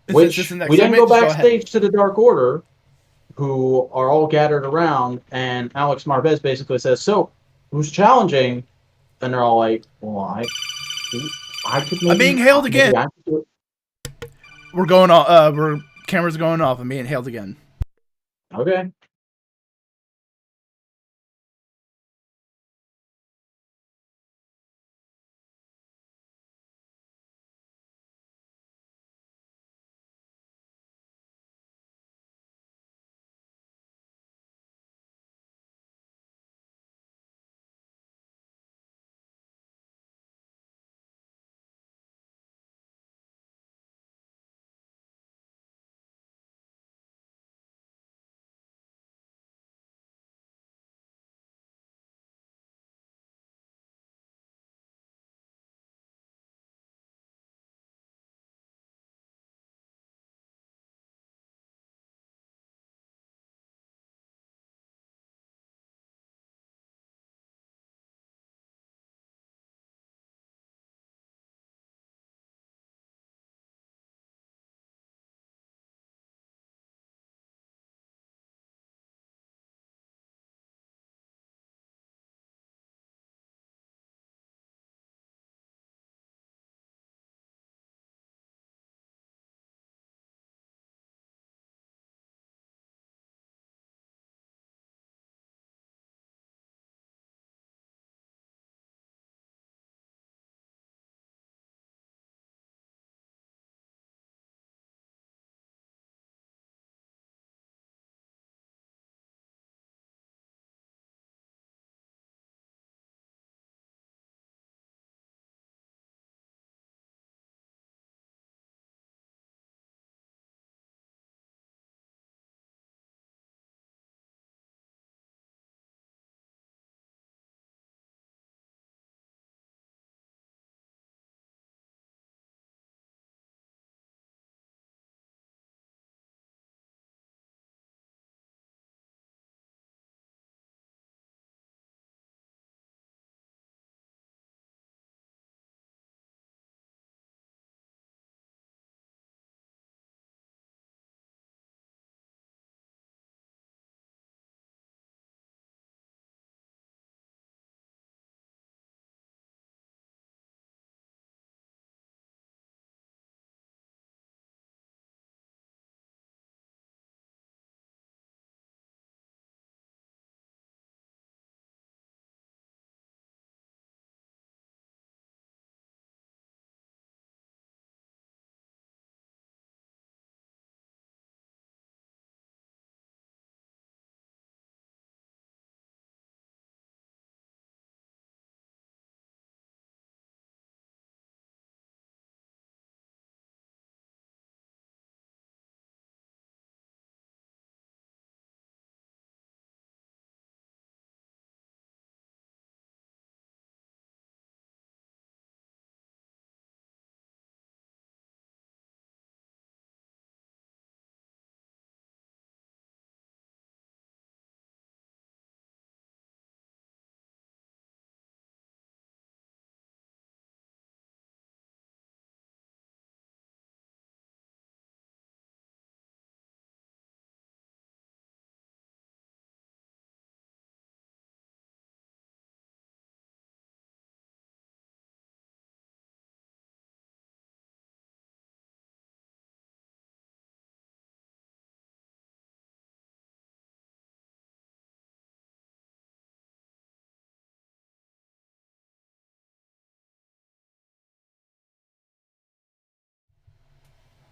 Since this is which the we next then go segment, just go ahead. backstage to the Dark Order, who are all gathered around, and Alex Marvez basically says, "So, who's challenging?" And they're all like, "Well, I could I'm being hailed again. maybe I could do We're going off. We're cameras going off. I'm being hailed again. it." Okay.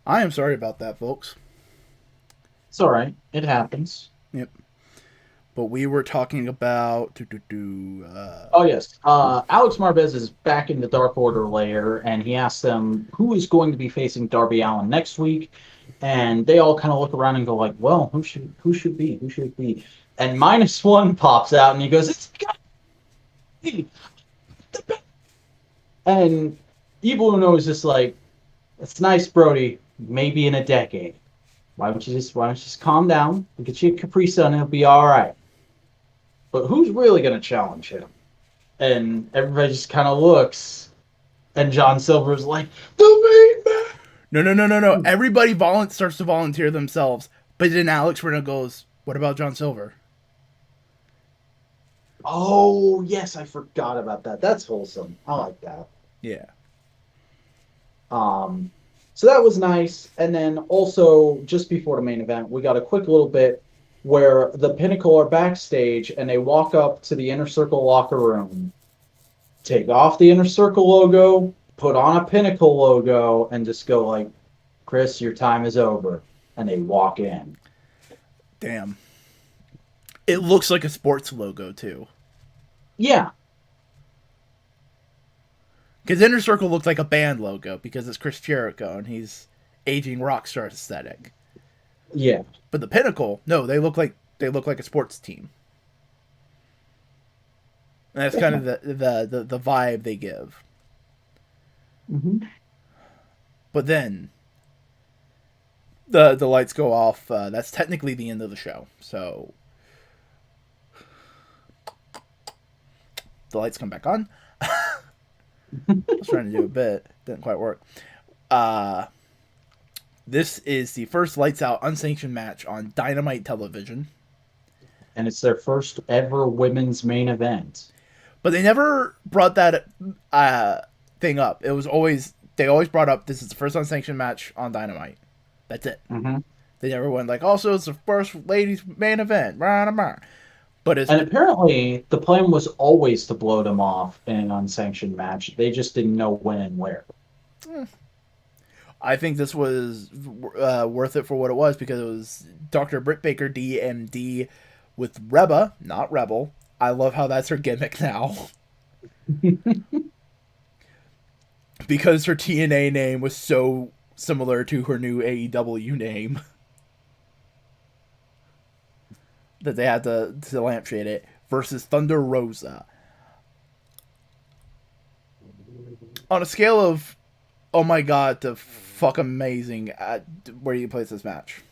I am sorry about that, folks. It's all right. It happens. Yep. But we were talking about Oh yes, Alex Marbez is back in the Dark Order layer, and he asks them who is going to be facing Darby Allin next week, and they all kind of look around and go like, "Well, who should it be?" And -1 pops out, and he goes, "It's got to be the best." And Evil Uno is just like, "It's nice, Brody. Maybe in a decade. Why don't you just calm down? We'll get you a Capri Sun, and it'll be all right." But who's really going to challenge him? And everybody just kind of looks, and John Silver's like, "The main man." No. Everybody starts to volunteer themselves, but then Alex Reno goes, "What about John Silver?" Oh yes, I forgot about that. That's wholesome. I like that. Yeah. So that was nice. And then also just before the main event, we got a quick little bit where the Pinnacle are backstage and they walk up to the Inner Circle locker room, take off the Inner Circle logo, put on a Pinnacle logo, and just go like, "Chris, your time is over." And they walk in. Damn. It looks like a sports logo, too. Yeah. Because Inner Circle looks like a band logo because it's Chris Jericho and he's aging rock star aesthetic. Yeah. But the Pinnacle, no, they look like a sports team. And that's kind of the vibe they give. Mm-hmm. But then the lights go off. That's technically the end of the show. So the lights come back on. I was trying to do a bit. Didn't quite work. This is the first lights out unsanctioned match on Dynamite television. And it's their first ever women's main event. But they never brought that thing up. They always brought up this is the first unsanctioned match on Dynamite. That's it. Mm-hmm. They never went like, also it's the first ladies main event. But And apparently the plan was always to blow them off in an unsanctioned match. They just didn't know when and where. I think this was worth it for what it was because it was Dr. Britt Baker, DMD, with Reba, not Rebel. I love how that's her gimmick now. Because her TNA name was so similar to her new AEW name that they had to lampshade it, versus Thunder Rosa. On a scale of, oh my god, to fuck amazing, where do you place this match?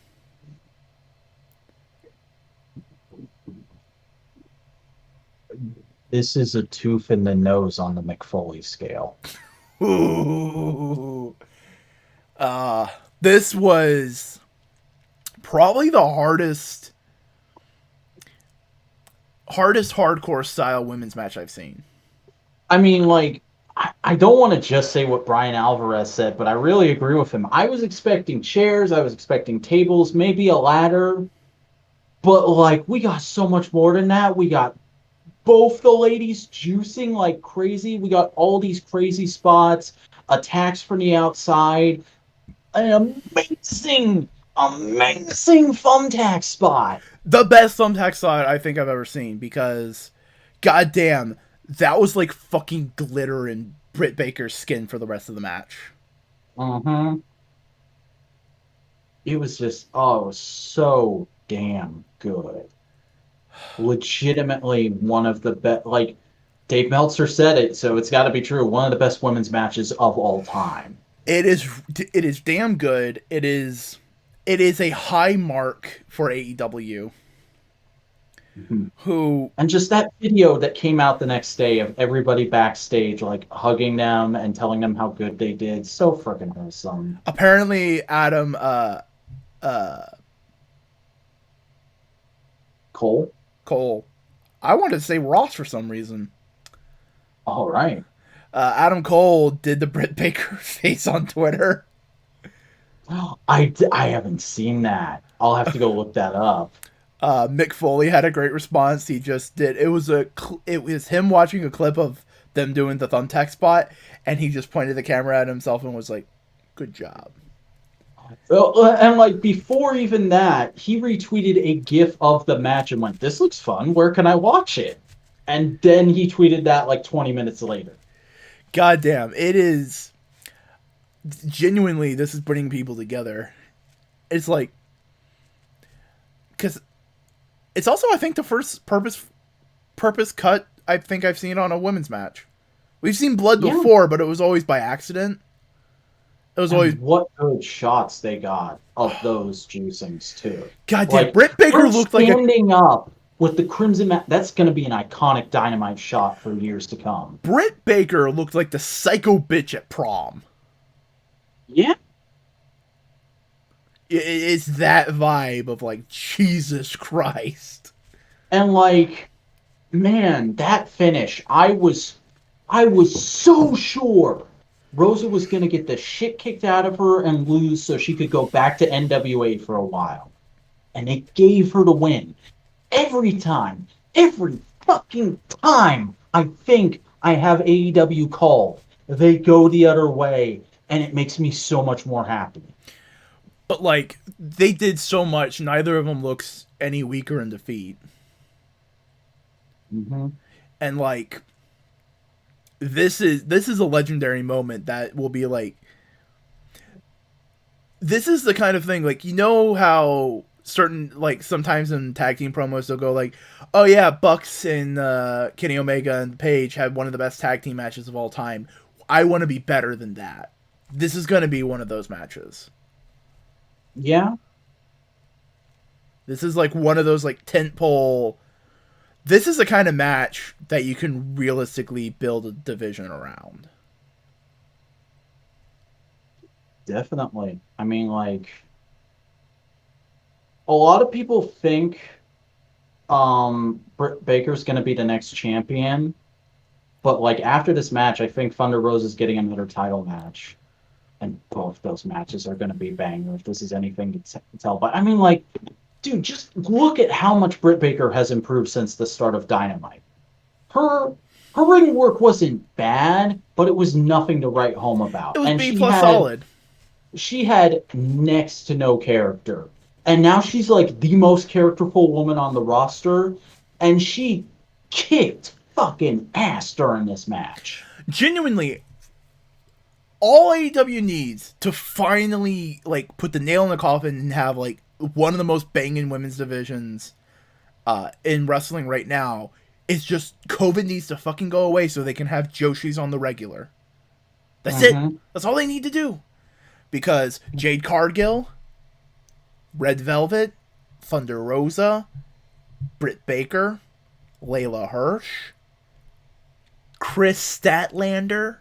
This is a tooth in the nose on the McFoley scale. Ooh. This was probably the hardest hardcore style women's match I've seen. I mean, like, I don't want to just say what Brian Alvarez said, but I really agree with him. I was expecting chairs, I was expecting tables, maybe a ladder, but, like, we got so much more than that. We got both the ladies juicing like crazy. We got all these crazy spots, attacks from the outside, an amazing thumbtack spot. The best thumbtack spot I think I've ever seen, because goddamn, that was like fucking glitter in Britt Baker's skin for the rest of the match. Uh-huh. It was just, it was so damn good. Legitimately one of the best, like, Dave Meltzer said it, so it's got to be true. One of the best women's matches of all time. It is damn good. It is a high mark for AEW. Mm-hmm. And just that video that came out the next day of everybody backstage, like, hugging them and telling them how good they did. So freaking awesome. Apparently, Adam, Cole. I wanted to say Ross for some reason. All right. Adam Cole did the Britt Baker face on Twitter. I haven't seen that. I'll have to go look that up. Mick Foley had a great response. He just did. It was him watching a clip of them doing the thumbtack spot, and he just pointed the camera at himself and was like, "Good job." And like before even that, he retweeted a GIF of the match and went, "This looks fun. Where can I watch it?" And then he tweeted that like 20 minutes later. Goddamn, it is genuinely. This is bringing people together. It's like because it's also I think the first purpose cut I think I've seen on a women's match. We've seen blood Yeah. before, but it was always by accident. It was always And what good shots they got of those juicings too. goddamn. Like Britt Baker her looked like a standing up with the crimson mat. That's going to be an iconic Dynamite shot for years to come. Britt Baker looked like the psycho bitch at prom. Yeah. It's that vibe of like Jesus Christ. And like, man, that finish, I was so sure Rosa was gonna get the shit kicked out of her and lose so she could go back to NWA for a while. And it gave her the win. Every time, every fucking time I think I have AEW called, they go the other way, and it makes me so much more happy. But like they did so much, neither of them looks any weaker in defeat. Mm-hmm. And like this is a legendary moment that will be like this is the kind of thing like you know how certain like sometimes in tag team promos they'll go like, oh yeah, Bucks and Kenny Omega and Paige had one of the best tag team matches of all time. I want to be better than that. This is going to be one of those matches. Yeah. This is like one of those like tentpole. This is the kind of match that you can realistically build a division around. Definitely. I mean, like, a lot of people think Britt Baker's going to be the next champion, but like after this match, I think Thunder Rose is getting another title match, and both those matches are going to be bangers. If this is anything to tell, but I mean, like, dude, just look at how much Britt Baker has improved since the start of Dynamite. Her her ring work wasn't bad, but it was nothing to write home It about, was and B plus solid. she had next to no character. And now she's like the most characterful woman on the roster. And she kicked fucking ass during this match. Genuinely, all AEW needs to finally like put the nail in the coffin and have like one of the most banging women's divisions in wrestling right now is just COVID needs to fucking go away so they can have Joshi's on the regular. That's it. Mm-hmm. That's all they need to do. Because Jade Cargill, Red Velvet, Thunder Rosa, Britt Baker, Layla Hirsch, Chris Statlander.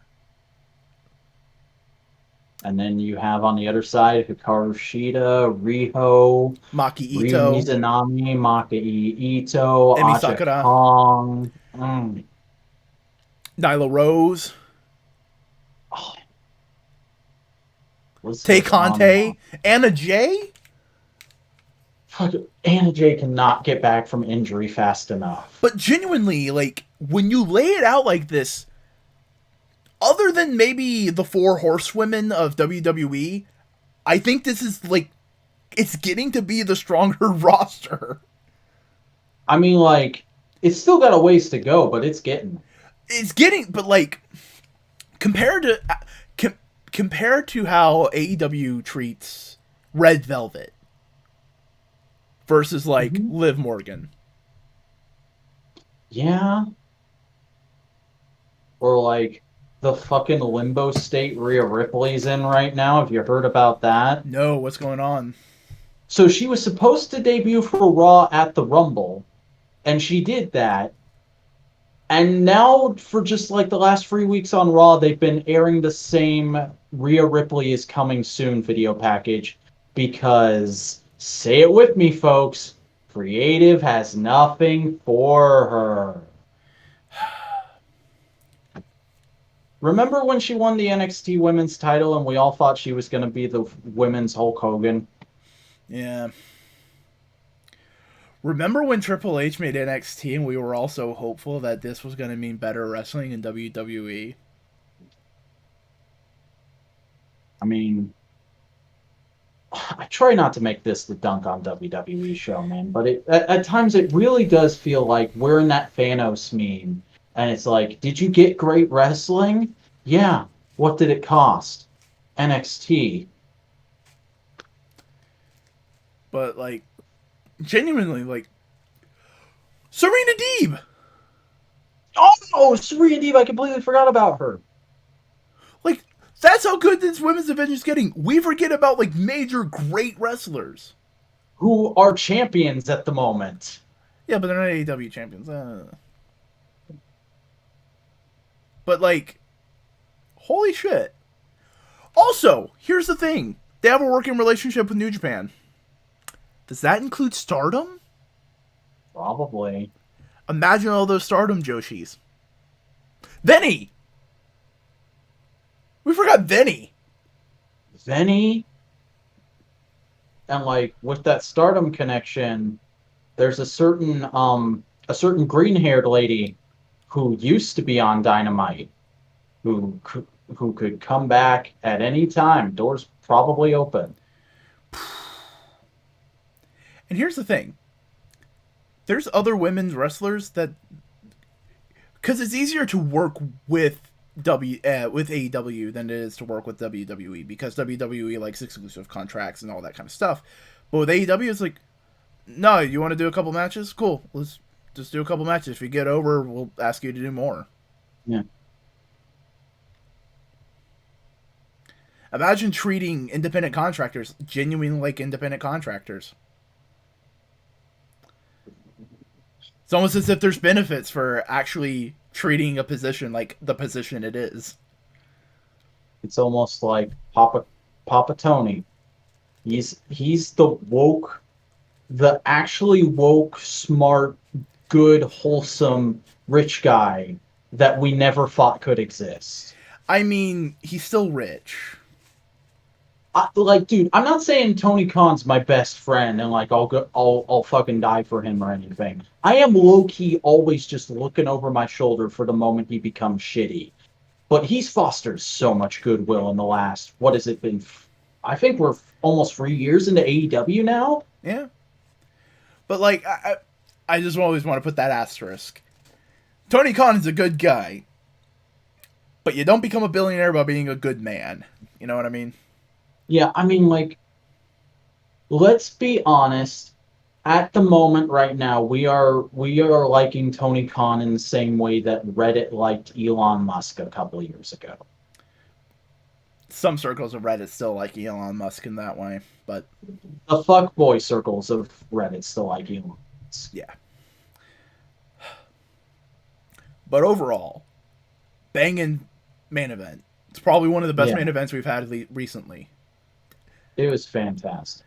And then you have on the other side Hikaru Shida, Riho, Maki Rin Ito, Mizunami, Maki Ito, Emi Aja Sakura, Kong. Nyla Rose, Oh, Tay Conte, Anna Jay. Anna Jay cannot get back from injury fast enough. But genuinely, like, when you lay it out like this, other than maybe the four horsewomen of WWE, I think this is, like, it's getting to be the stronger roster. I mean, like, it's still got a ways to go, but it's getting. It's getting, but, like, compared to... compared to how AEW treats Red Velvet versus like Liv Morgan. Yeah. Or like the fucking limbo state Rhea Ripley's in right now. Have you heard about that? No, what's going on? So she was supposed to debut for Raw at the Rumble, and she did that. And now, for just like the last 3 weeks on Raw, they've been airing the same Rhea Ripley is coming soon video package because, say it with me, folks, creative has nothing for her. Remember when she won the NXT women's title and we all thought she was going to be the women's Hulk Hogan? Yeah. Remember when Triple H made NXT and we were all so hopeful that this was going to mean better wrestling in WWE? I mean, I try not to make this the dunk on WWE show, man, but at times it really does feel like we're in that Thanos meme, and it's like, did you get great wrestling? Yeah. What did it cost? NXT. But like, genuinely, like Serena Deeb. Oh, Serena Deeb, I completely forgot about her. Like, that's how good this women's division is getting. We forget about like major great wrestlers. Who are champions at the moment. Yeah, but they're not AEW champions. But like, holy shit. Also, here's the thing: they have a working relationship with New Japan. Does that include Stardom? Probably. Imagine all those Stardom Joshis. Vinny! We forgot Vinny. Vinny. And like with that Stardom connection, there's a certain green-haired lady who used to be on Dynamite who could come back at any time. Doors probably open. And here's the thing: there's other women's wrestlers that, because it's easier to work with with AEW than it is to work with WWE, because WWE likes exclusive contracts and all that kind of stuff. But with AEW, it's like, no, you want to do a couple matches? Cool, let's just do a couple matches. If you get over, we'll ask you to do more. Yeah. Imagine treating independent contractors genuinely like independent contractors. It's almost as if there's benefits for actually treating a position like the position it is. It's almost like Papa Tony. He's the actually woke, smart, good, wholesome, rich guy that we never thought could exist. I mean, he's still rich. Like, dude, I'm not saying Tony Khan's my best friend and like I'll fucking die for him or anything. I am low key always just looking over my shoulder for the moment he becomes shitty. But he's fostered so much goodwill in the last, what has it been? I think we're almost 3 years into AEW now. Yeah. But like, I just always want to put that asterisk. Tony Khan is a good guy, but you don't become a billionaire by being a good man. You know what I mean? Yeah, I mean, like, let's be honest. At the moment, right now, we are liking Tony Khan in the same way that Reddit liked Elon Musk a couple of years ago. Some circles of Reddit still like Elon Musk in that way, but The fuckboy circles of Reddit still like Elon Musk. yeah. But overall, banging main event. It's probably one of the best Yeah, main events we've had recently. it was fantastic.